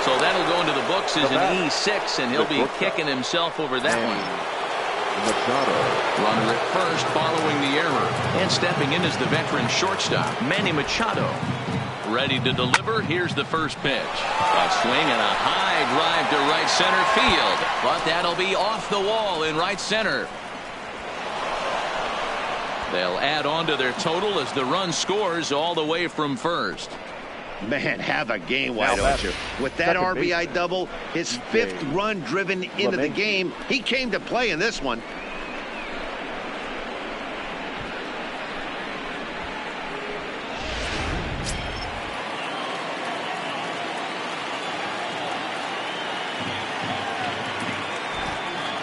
So that'll go into the books as an E6, and he'll be kicking himself over that one. Machado. Runner at first following the error. And stepping in is the veteran shortstop, Manny Machado. Ready to deliver. Here's the first pitch. A swing and a high drive to right center field. But that'll be off the wall in right center. They'll add on to their total as the run scores all the way from first. Man, have a game, why don't you? With that RBI double, his 5th run driven into the game, he came to play in this one.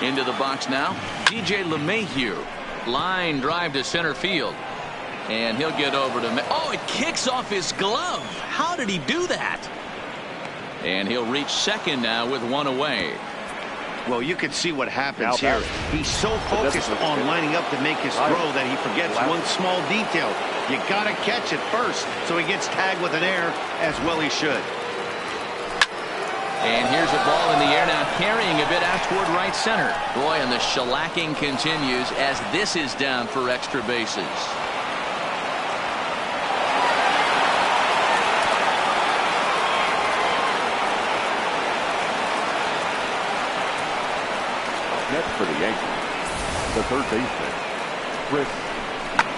Into the box now, DJ LeMahieu. Line drive to center field. And he'll get over to... Oh, it kicks off his glove. How did he do that? And he'll reach second now with one away. Well, you can see what happens here. He's so focused on lining up to make his throw that he forgets one small detail. You got to catch it first, so he gets tagged with an error, as well he should. And here's a ball in the air now, carrying a bit out toward right center. Boy, and the shellacking continues as this is down for extra bases. Next for the Yankees, the 3rd baseman, Chris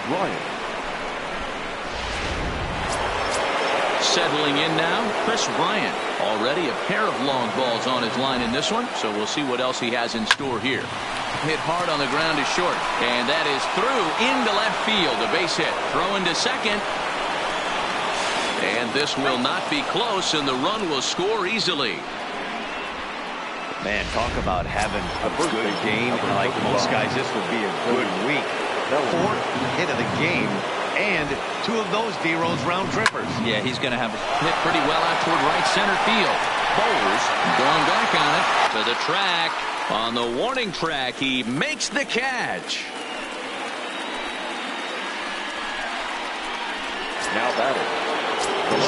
Bryant. Settling in now, Chris Bryant. Already a pair of long balls on his line in this one, so we'll see what else he has in store here. Hit hard on the ground to short, and that is through into left field. A base hit. Throw into second. And this will not be close, and the run will score easily. Man, talk about having a good game. And like most guys, this would be a good week. 4th hit of the game, and 2 of those D-Rose round trippers. Yeah, he's going to have hit pretty well out toward right center field. Bowles going back on it to the track. On the warning track, he makes the catch. Now batting.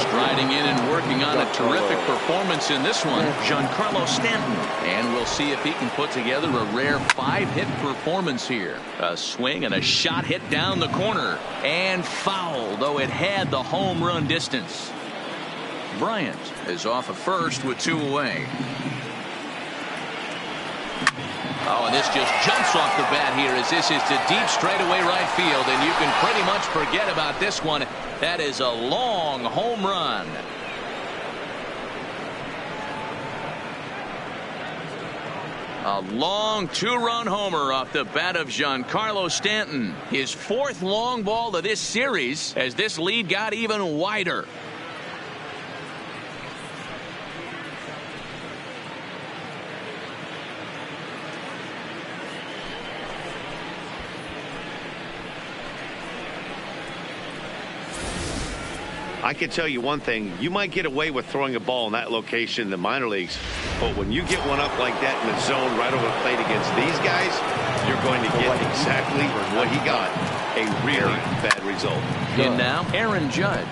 Striding in and working on a terrific performance in this one, Giancarlo Stanton. And we'll see if he can put together a rare 5-hit performance here. A swing and a shot hit down the corner. And foul, though it had the home run distance. Bryant is off of first with 2 away. Oh, and this just jumps off the bat here as this is to deep straightaway right field, and you can pretty much forget about this one. That is a long home run. A long two-run homer off the bat of Giancarlo Stanton. His fourth long ball of this series as this lead got even wider. I can tell you one thing. You might get away with throwing a ball in that location in the minor leagues, but when you get one up like that in the zone right over the plate against these guys, you're going to get exactly what he got. A really bad result. And now Aaron Judge.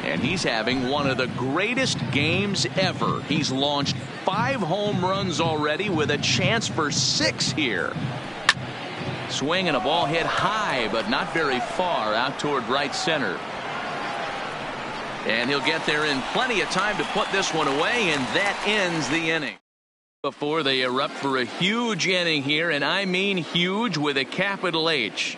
And he's having one of the greatest games ever. He's launched 5 home runs already with a chance for 6 here. Swing and a ball hit high, but not very far out toward right center. And he'll get there in plenty of time to put this one away, and that ends the inning. Before they erupt for a huge inning here, and I mean huge with a capital H.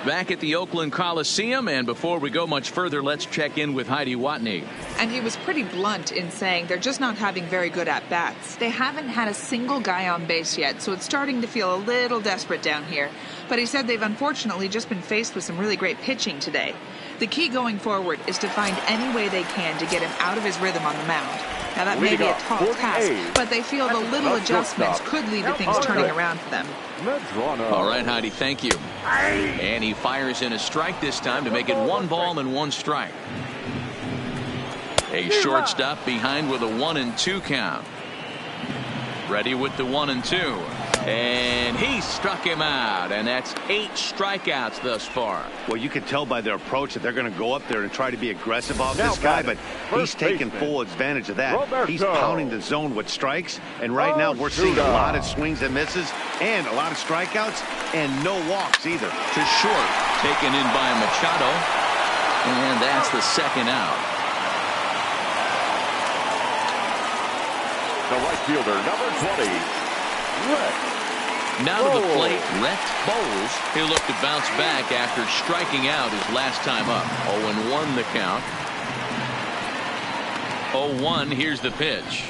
Back at the Oakland Coliseum, and before we go much further, let's check in with Heidi Watney. And he was pretty blunt in saying they're just not having very good at-bats. They haven't had a single guy on base yet, so it's starting to feel a little desperate down here. But he said they've unfortunately just been faced with some really great pitching today. The key going forward is to find any way they can to get him out of his rhythm on the mound. Now that may be a tall task, but they feel the little adjustments could lead to things turning around for them. All right, Heidi, thank you. And he fires in a strike this time to make it 1 ball and 1 strike. A shortstop behind with a 1-2 count. Ready with the 1-2. And he struck him out, and that's 8 strikeouts thus far. Well, you can tell by their approach that they're going to go up there and try to be aggressive off this guy, but he's taking full advantage of that. He's pounding the zone with strikes, and right now we're seeing a lot of swings and misses and a lot of strikeouts and no walks either. To short, taken in by Machado, and that's the second out. The right fielder, number 20, Rhett. Now to the plate, Rhett Bowles. He'll look to bounce back after striking out his last time up. 0-1 the count. 0-1, here's the pitch.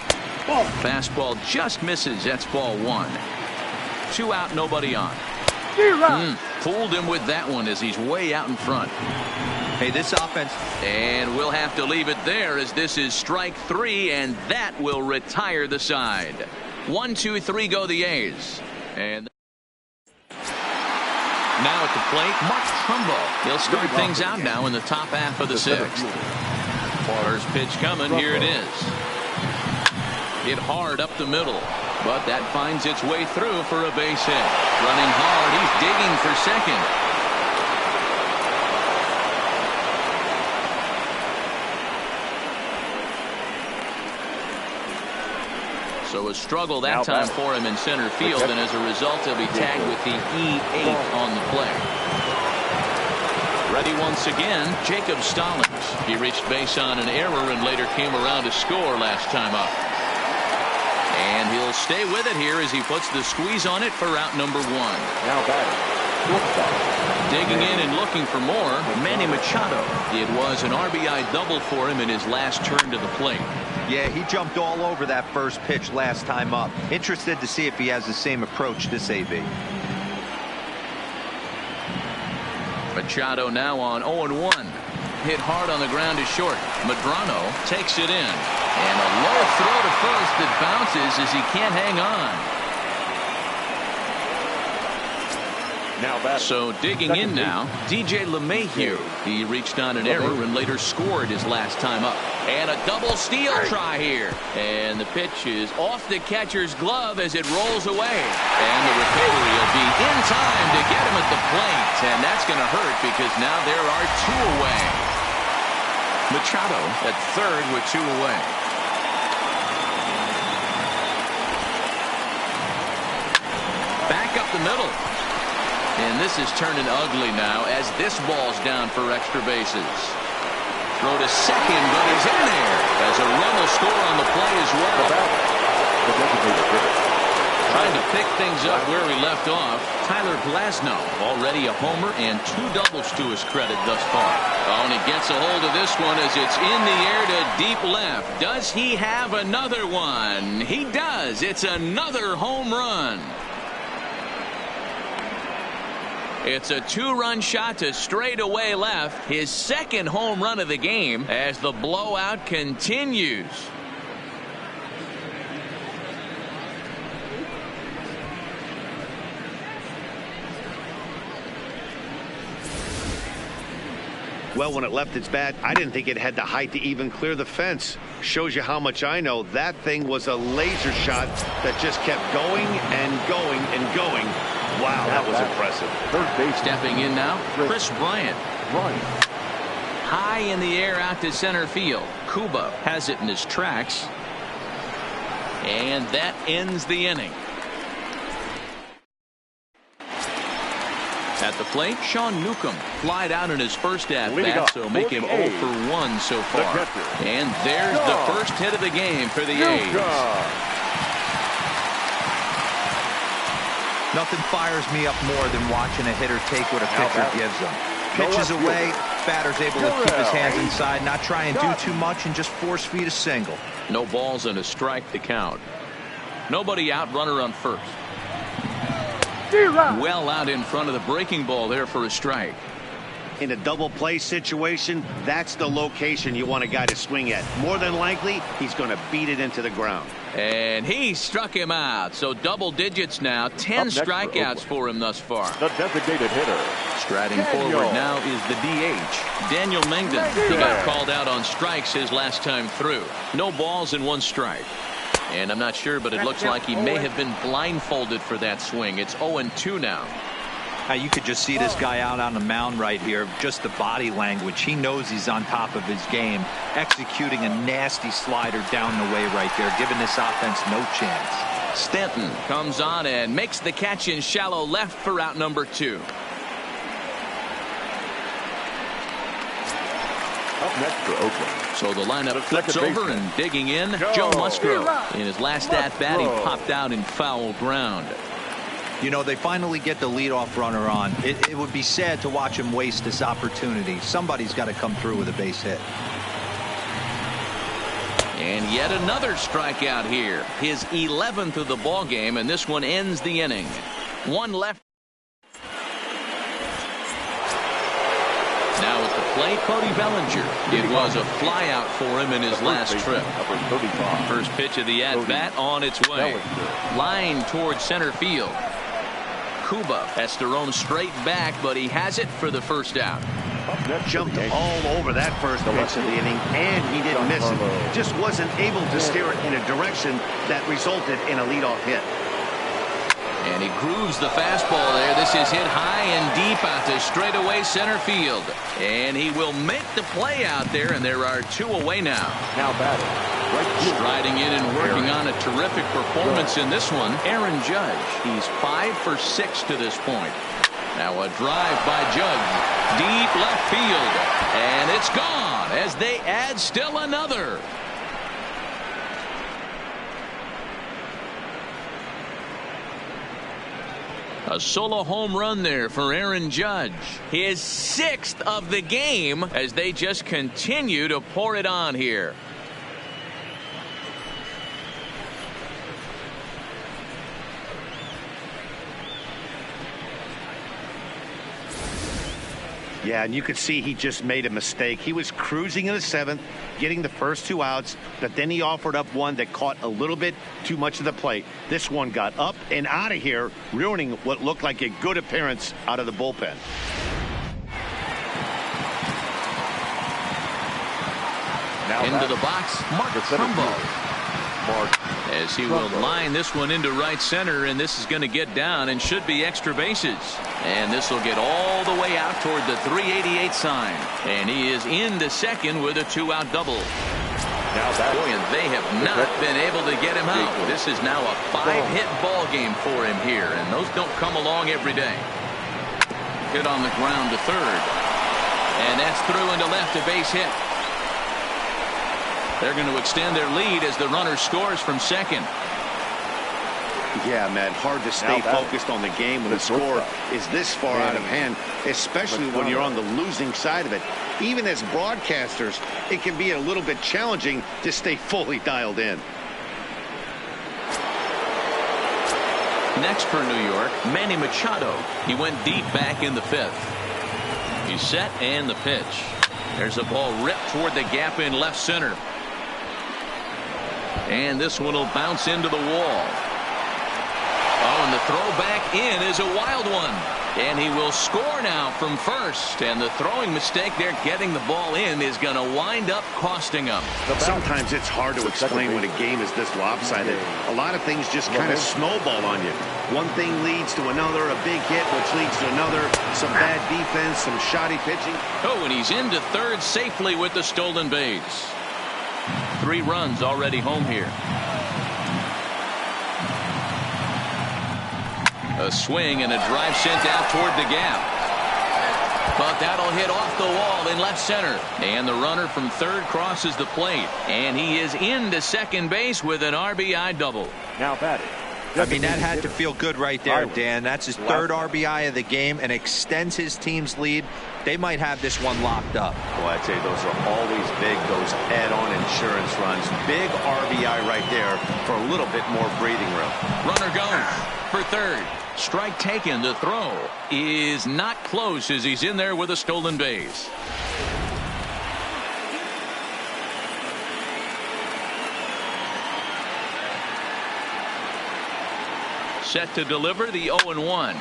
Fastball just misses. That's ball 1. 2 out, nobody on. Fooled him with that one as he's way out in front. Hey, this offense. And we'll have to leave it there as this is strike 3, and that will retire the side. 1, 2, 3 go the A's. And now at the plate, Mark Trumbo. He'll start things out now in the top half of the 6th. First pitch coming. Here it is. Hit hard up the middle, but that finds its way through for a base hit. Running hard. He's digging for second. So a struggle that time for him in center field, and as a result he'll be tagged with the E8 on the play. Ready once again, Jacob Stallings. He reached base on an error and later came around to score last time up. And he'll stay with it here as he puts the squeeze on it for out number 1. Now batting. Digging in and looking for more, Manny Machado. It was an RBI double for him in his last turn to the plate. Yeah, he jumped all over that first pitch last time up. Interested to see if he has the same approach this AB. Machado now on 0-1. Hit hard on the ground to short. Medrano takes it in. And a low throw to first that bounces as he can't hang on. So digging in now, DJ LeMahieu. He reached on an error and later scored his last time up. And a double steal try here. And the pitch is off the catcher's glove as it rolls away. And the recovery will be in time to get him at the plate. And that's going to hurt because now there are 2 away. Machado at third with 2 away. Back up the middle. And this is turning ugly now as this ball's down for extra bases. Throw to second, but he's in there as a run will score on the play as well. Trying to pick things up where we left off. Tyler Glasnow already a homer and 2 doubles to his credit thus far. Oh, and he gets a hold of this one as it's in the air to deep left. Does he have another one? He does. It's another home run. It's a 2-run shot to straightaway left. His second home run of the game as the blowout continues. Well, when it left its bat, I didn't think it had the height to even clear the fence. Shows you how much I know. That thing was a laser shot that just kept going and going and going. Wow, that was impressive. Stepping in now, Chris Bryant. High in the air out to center field. Kuba has it in his tracks. And that ends the inning. At the plate, Sean Newcomb flied out in his first at-bat, so make him 0 for 1 so far. And there's the first hit of the game for the A's. Nothing fires me up more than watching a hitter take what a pitcher gives him. Pitches away, batter's able to keep his hands inside, not try and do too much, and just force feed a single. No balls and a strike to count. Nobody out, runner on first. Well out in front of the breaking ball there for a strike. In a double play situation, that's the location you want a guy to swing at. More than likely, he's going to beat it into the ground. And he struck him out. So double digits now. 10 strikeouts for him thus far. The designated hitter. Striding forward now is the DH, Daniel Mengden. He got called out on strikes his last time through. No balls and 1 strike. And I'm not sure, but it looks like he may have been blindfolded for that swing. It's 0-2 now. You could just see this guy out on the mound right here. Just the body language. He knows he's on top of his game. Executing a nasty slider down the way right there, giving this offense no chance. Stanton comes on and makes the catch in shallow left for out number 2. Up next for Oakland. So the lineup flips over and digging in. Joe Musgrove. In his last at-bat, he popped out in foul ground. You know, they finally get the leadoff runner on. It would be sad to watch him waste this opportunity. Somebody's got to come through with a base hit. And yet another strikeout here. His 11th of the ball game, and this one ends the inning. 1 left. Now at the plate, Cody Bellinger. It was a flyout for him in his last trip. First pitch of the at-bat on its way. Line towards center field. Kuba has to roam straight back, but he has it for the first out. Jumped all over that first pitch of the inning, and he didn't miss it. Just wasn't able to steer it in a direction that resulted in a leadoff hit. And he grooves the fastball there. This is hit high and deep out to straightaway center field. And he will make the play out there, and there are 2 away now. Now batting. Striding in and working on a terrific performance in this one, Aaron Judge. He's 5 for 6 to this point. Now a drive by Judge. Deep left field. And it's gone as they add still another. A solo home run there for Aaron Judge. His 6th of the game as they just continue to pour it on here. Yeah, and you could see he just made a mistake. He was cruising in the 7th, getting the first 2 outs, but then he offered up one that caught a little bit too much of the plate. This one got up and out of here, ruining what looked like a good appearance out of the bullpen. Now into the box, Mark Trumbo. As he will line this one into right center, and this is going to get down and should be extra bases. And this will get all the way out toward the 388 sign. And he is into second with a 2-out double. Boy, and they have not been able to get him out. This is now a 5-hit ball game for him here, and those don't come along every day. Hit on the ground to third. And that's through into left, a base hit. They're going to extend their lead as the runner scores from second. Yeah, Matt, hard to stay focused on the game when the score is this far out of hand, especially when you're on the losing side of it. Even as broadcasters, it can be a little bit challenging to stay fully dialed in. Next for New York, Manny Machado. He went deep back in the 5th. He's set and the pitch. There's a ball ripped toward the gap in left center. And this one will bounce into the wall. Oh, and the throw back in is a wild one. And he will score now from first. And the throwing mistake there, getting the ball in, is going to wind up costing him. Sometimes it's hard to explain when a game is this lopsided. A lot of things just kind of snowball on you. One thing leads to another, a big hit, which leads to another, some bad defense, some shoddy pitching. Oh, and he's into third safely with the stolen base. 3 runs already home here. A swing and a drive sent out toward the gap. But that'll hit off the wall in left center. And the runner from third crosses the plate. And he is into second base with an RBI double. Now batting. I mean, that had to feel good right there, Dan. That's his 3rd RBI of the game and extends his team's lead. They might have this one locked up. Well, I'd say those are always big, those add-on insurance runs. Big RBI right there for a little bit more breathing room. Runner goes for third. Strike taken. The throw is not close as he's in there with a stolen base. Set to deliver the 0-1.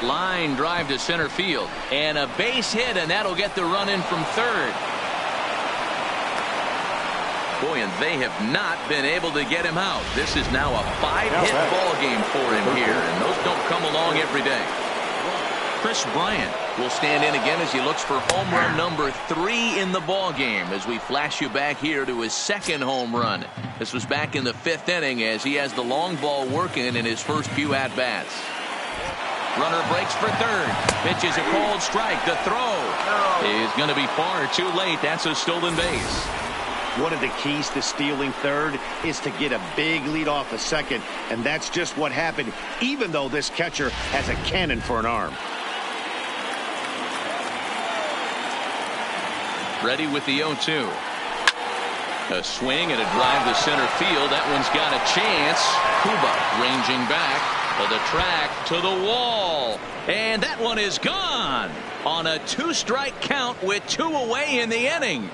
Line drive to center field. And a base hit, and that'll get the run in from third. Boy, and they have not been able to get him out. This is now a 5-hit ball game for him here, and those don't come along every day. Chris Bryant will stand in again as he looks for home run number 3 in the ball game as we flash you back here to his 2nd home run. This was back in the 5th inning as he has the long ball working in his first few at-bats. Runner breaks for third. Pitch is a called strike. The throw is going to be far too late. That's a stolen base. One of the keys to stealing third is to get a big lead off a second, and that's just what happened, even though this catcher has a cannon for an arm. Ready with the 0-2. A swing and a drive to center field. That one's got a chance. Kuba ranging back to the track, to the wall. And that one is gone on a 2-strike count with 2 away in the inning.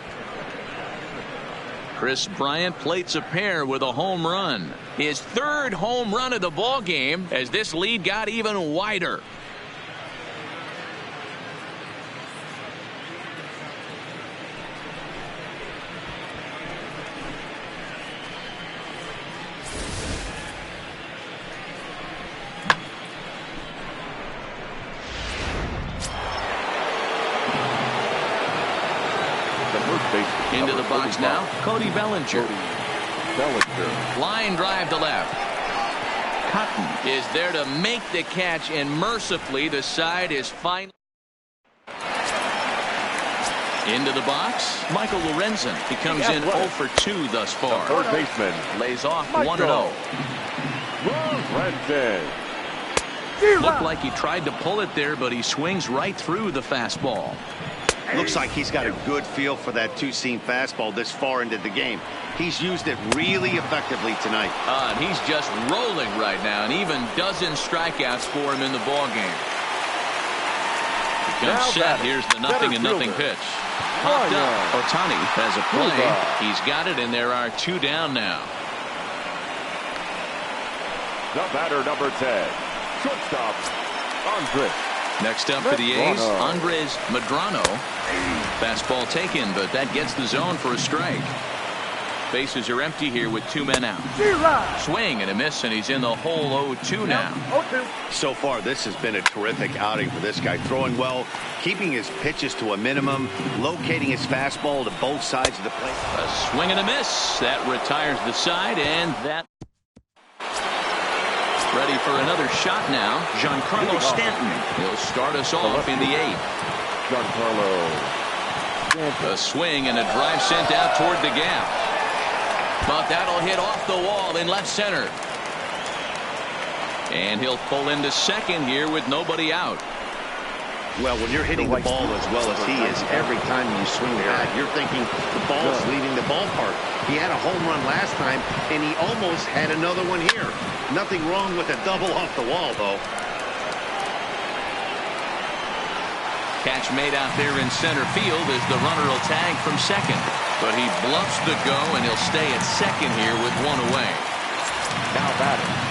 Chris Bryant plates a pair with a home run. His 3rd home run of the ball game as this lead got even wider. Into the box now, Cody Bellinger. Line drive to left. Cotton is there to make the catch, and mercifully the side is finally into the box. Michael Lorenzen. He comes in 0 for 2 thus far. Third baseman Lays off 1-0. Looked like he tried to pull it there, but he swings right through the fastball. Looks like he's got a good feel for that 2-seam fastball this far into the game. He's used it really effectively tonight. And he's just rolling right now, and even dozen strikeouts for him in the ball game. He comes set. Here's the 0-0 pitch. Popped up. Ohtani has a play. He's got it, and there are 2 down now. The batter, number 10. Shortstop, Andres. Next up for the A's, Andres Medrano. Fastball taken, but that gets the zone for a strike. Bases are empty here with 2 men out. Swing and a miss, and he's in the hole 0-2 now. So far, this has been a terrific outing for this guy. Throwing well, keeping his pitches to a minimum, locating his fastball to both sides of the plate. A swing and a miss. That retires the side, and that... Ready for another shot now, Giancarlo Stanton. He'll start us off in the 8th. Giancarlo. A swing and a drive sent out toward the gap. But that'll hit off the wall in left center. And he'll pull into second here with nobody out. Well, when you're hitting the ball as well as he is, every time you swing the bat, you're thinking the ball's leaving the ballpark. He had a home run last time, and he almost had another one here. Nothing wrong with a double off the wall, though. Catch made out there in center field as the runner will tag from second. But he bluffs the go, and he'll stay at second here with one away. Now batting.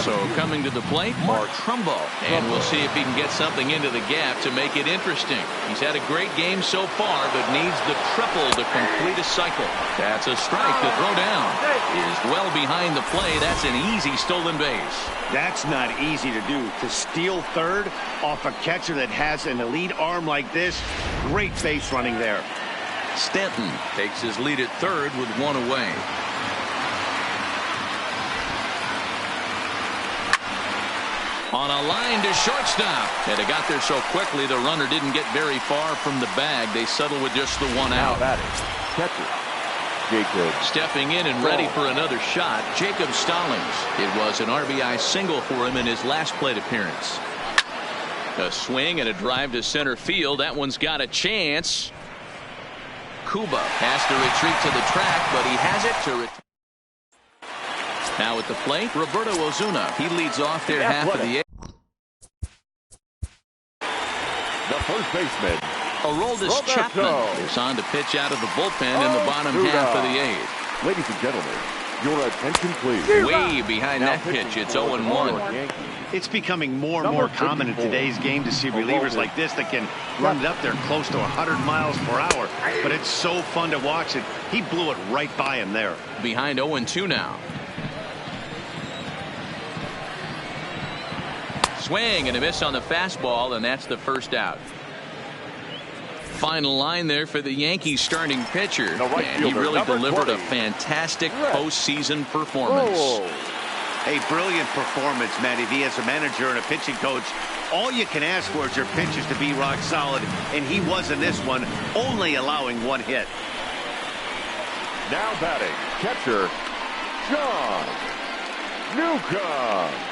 So coming to the plate, Mark Trumbo. And we'll see if he can get something into the gap to make it interesting. He's had a great game so far, but needs the triple to complete a cycle. That's a strike to throw down. Is well behind the play. That's an easy stolen base. That's not easy to do. To steal third off a catcher that has an elite arm like this, great base running there. Stanton takes his lead at third with one away. On a line to shortstop. And it got there so quickly the runner didn't get very far from the bag. They settle with just the one out. Catcher Jacob. Stepping in and ready for another shot, Jacob Stallings. It was an RBI single for him in his last plate appearance. A swing and a drive to center field. That one's got a chance. Kuba has to retreat to the track, but he has it to now at the plate, Roberto Ozuna. He leads off there half of the eighth. The first baseman, Aroldis Chapman is on to pitch out of the bullpen in the bottom half of the eighth. Ladies and gentlemen, your attention please. Way behind that pitch. It's 0-1. It's becoming more and more common in today's game to see relievers like this that can run it up there close to 100 miles per hour. But it's so fun to watch it. He blew it right by him there. Behind 0-2 now. Swing and a miss on the fastball, and that's the first out. Final line there for the Yankees starting pitcher. And he really delivered a fantastic postseason performance. A brilliant performance, Matty V. As a manager and a pitching coach, all you can ask for is your pitchers to be rock solid, and he was in this one, only allowing one hit. Now batting, catcher John Newcomb.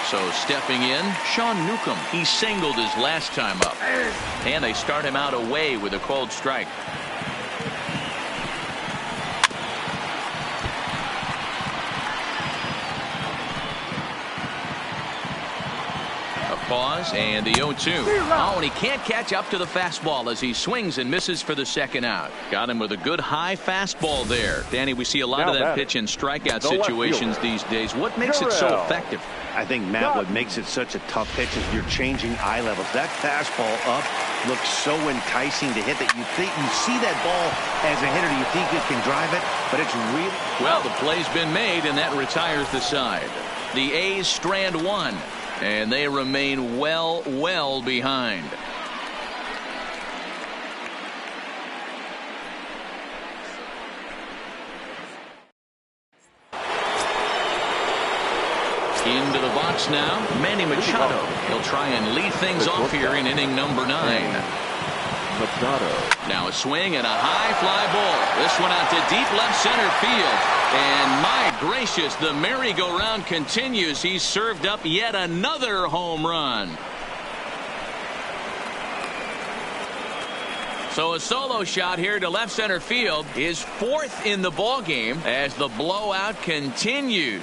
So stepping in, Sean Newcomb. He singled his last time up. And they start him out away with a cold strike. Pause and the 0-2. Oh, and he can't catch up to the fastball as he swings and misses for the second out. Got him with a good high fastball there. Danny, we see a lot of that pitch in strikeout situations these days. What makes it so effective? I think, Matt, what makes it such a tough pitch is you're changing eye levels. That fastball up looks so enticing to hit that you think you see that ball as a hitter. You think you can drive it, but it's really well. The play's been made, and that retires the side. The A's strand one. And they remain well behind. Into the box now, Manny Machado. He'll try and lead things off here in inning number 9. Machado. Now a swing and a high fly ball. This one out to deep left center field. And my gracious, the merry-go-round continues. He's served up yet another home run. So a solo shot here to left center field is 4th in the ball game as the blowout continues.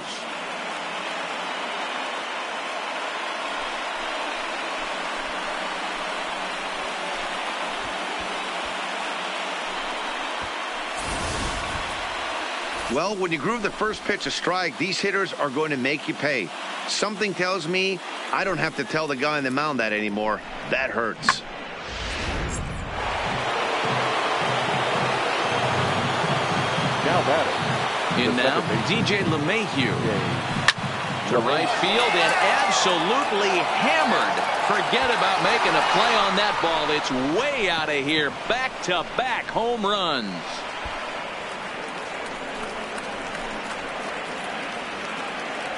Well, when you groove the first pitch a strike, these hitters are going to make you pay. Something tells me I don't have to tell the guy on the mound that anymore. That hurts. Now batting. In now, DJ LeMahieu. To right field and absolutely hammered. Forget about making a play on that ball. It's way out of here. Back-to-back home runs.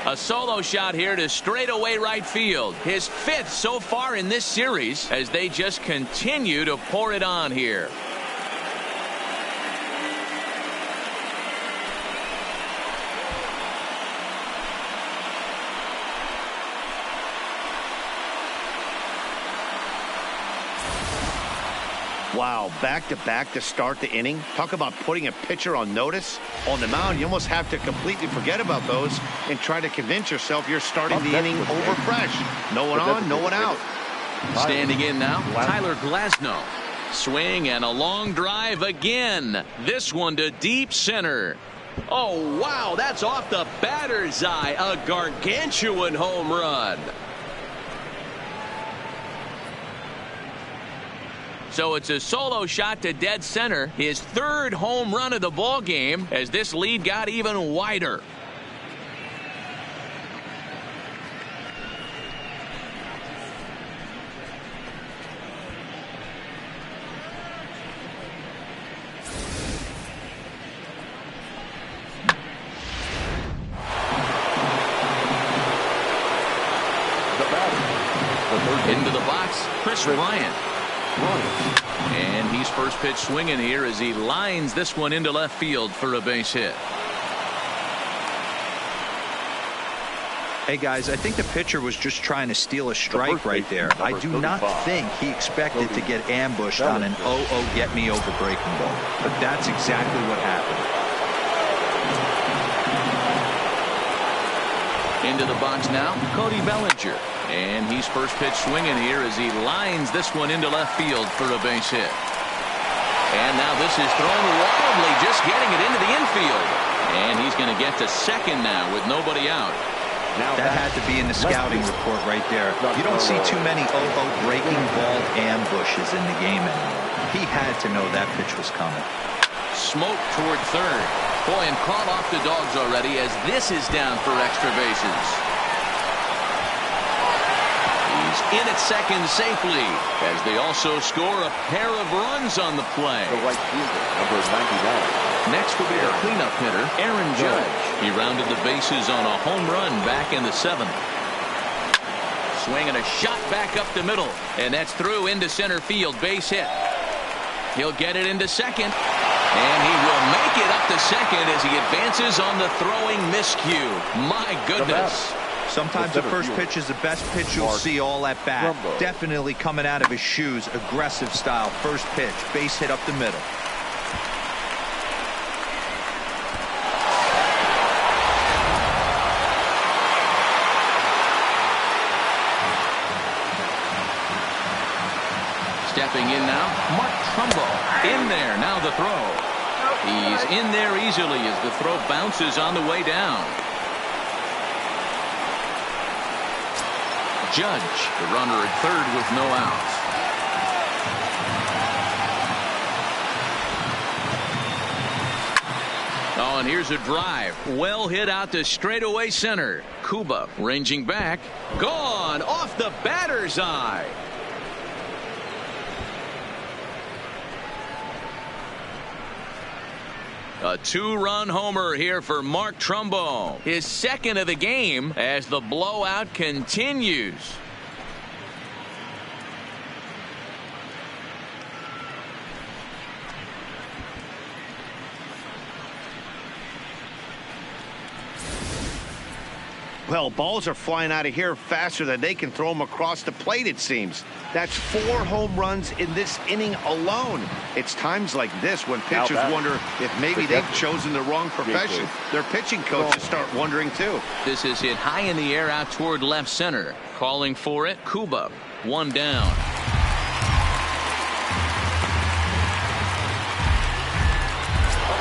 A solo shot here to straightaway right field. His 5th so far in this series as they just continue to pour it on here. Wow, back-to-back to start the inning. Talk about putting a pitcher on notice. On the mound, you almost have to completely forget about those and try to convince yourself you're starting the inning over fresh. No one on, no one out. Standing in now, Tyler Glasnow. Swing and a long drive again. This one to deep center. Oh, wow, that's off the batter's eye. A gargantuan home run. So it's a solo shot to dead center, his third home run of the ball game, as this lead got even wider. Into the box, Chris Bryant. And he's first pitch swinging here as he lines this one into left field for a base hit. Hey guys, I think the pitcher was just trying to steal a strike right there. I do not think he expected to get ambushed on an get me over breaking ball, but that's exactly what happened. Into the box now, Cody Bellinger. And he's first pitch swinging here as he lines this one into left field for a base hit. And now this is thrown wildly, just getting it into the infield. And he's going to get to second now with nobody out. That had to be in the scouting report right there. You don't see too many breaking ball ambushes in the game anymore. He had to know that pitch was coming. Smoke toward third. Boy, and caught off the dogs already as this is down for extra bases. He's in at second safely as they also score a pair of runs on the play. The right fielder, number 99. Next will be the cleanup hitter, Aaron Judge. He rounded the bases on a home run back in the 7th. Swinging a shot back up the middle, and that's through into center field, base hit. He'll get it into second, and he will make it up to second as he advances on the throwing miscue. My goodness. Sometimes the first pitch is the best pitch you'll see all at bat. Definitely coming out of his shoes, aggressive style, first pitch, base hit up the middle. Stepping in now, Mark Trumbo. In there, now the throw. He's in there easily as the throw bounces on the way down. Judge, the runner at third with no outs. Oh, and here's a drive. Well hit out to straightaway center. Kuba ranging back. Gone off the batter's eye. A two-run homer here for Mark Trumbo. His second of the game as the blowout continues. Well, balls are flying out of here faster than they can throw them across the plate, it seems. That's 4 home runs in this inning alone. It's times like this when pitchers wonder if maybe they've chosen the wrong profession. Their pitching coaches start wondering, too. This is hit high in the air out toward left center. Calling for it, Kuba. One down.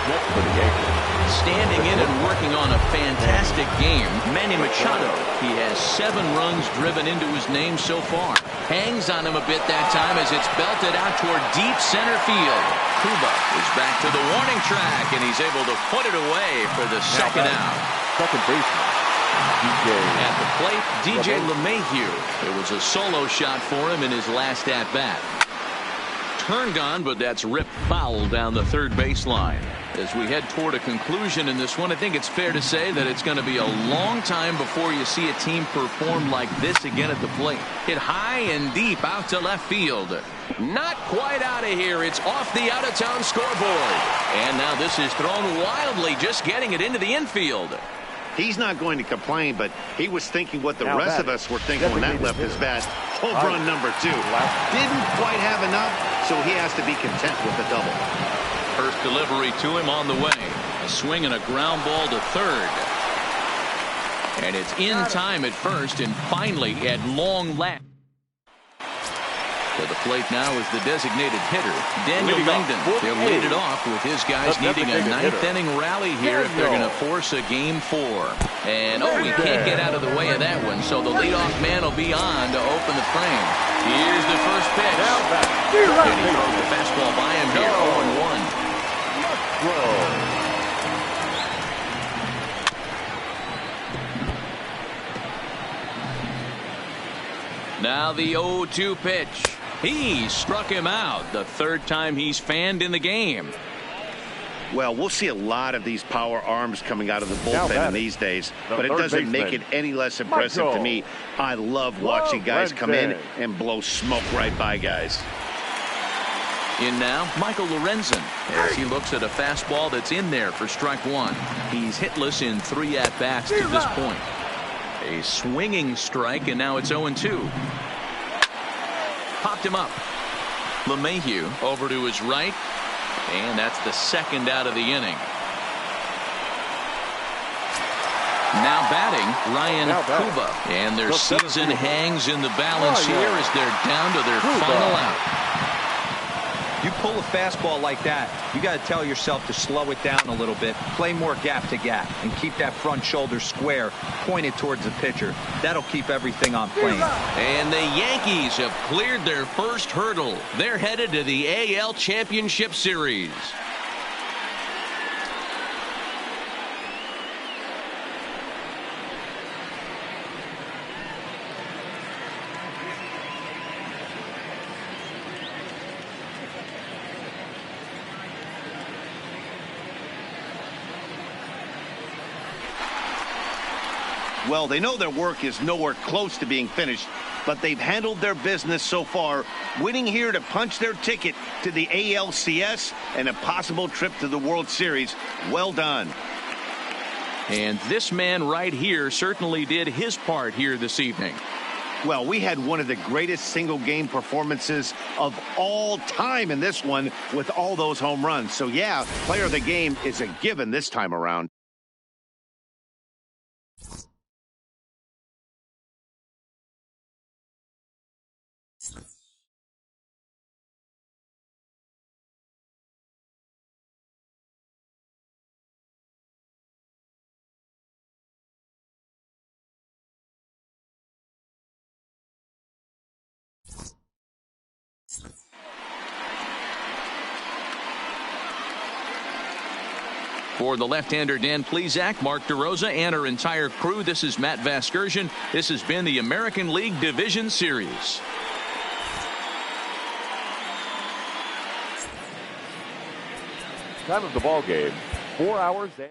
Next for the Yankees. Standing in and working on a fantastic game, Manny Machado. He has 7 runs driven into his name so far. Hangs on him a bit that time as it's belted out toward deep center field. Kuba is back to the warning track, and he's able to put it away for the second out. Second baseman. At the plate, DJ LeMahieu. It was a solo shot for him in his last at-bat. Turned on, but that's ripped foul down the third baseline. As we head toward a conclusion in this one, I think it's fair to say that it's going to be a long time before you see a team perform like this again at the plate. Hit high and deep out to left field. Not quite out of here. It's off the out-of-town scoreboard. And now this is thrown wildly, just getting it into the infield. He's not going to complain, but he was thinking what the rest of us were thinking when that left his bat. Home run number 2. Didn't quite have enough, so he has to be content with the double. First delivery to him on the way. A swing and a ground ball to third. And it's in time at first, and finally at long last. To the plate now is the designated hitter, Daniel Langdon. They'll lead it off with his guys needing a ninth-inning rally here if they're going to force a game 4. And, he can't get out of the way of that one, so the leadoff man will be on to open the frame. Here's the first pitch. And he throws the fastball by him here, 0-1. Now the 0-2 pitch. He struck him out the third time he's fanned in the game. Well, we'll see a lot of these power arms coming out of the bullpen in these days, but it doesn't make it any less impressive to me. I love watching guys come in and blow smoke right by guys. In now, Michael Lorenzen, as he looks at a fastball that's in there for strike 1. He's hitless in 3 at-bats to this point. A swinging strike, and now it's 0-2. Popped him up. LeMahieu over to his right, and that's the second out of the inning. Now batting, Ryan Kuba, and their season hangs in the balance here as they're down to their final out. You pull a fastball like that, you got to tell yourself to slow it down a little bit, play more gap to gap, and keep that front shoulder square pointed towards the pitcher. That'll keep everything on plane. And the Yankees have cleared their first hurdle. They're headed to the AL Championship Series. Well, they know their work is nowhere close to being finished, but they've handled their business so far, winning here to punch their ticket to the ALCS and a possible trip to the World Series. Well done. And this man right here certainly did his part here this evening. Well, we had one of the greatest single-game performances of all time in this one with all those home runs. So, yeah, player of the game is a given this time around. For the left-hander Dan Plesac, Mark DeRosa, and our entire crew, this is Matt Vasgersian. This has been the American League Division Series. Time of the ball game, 4 hours and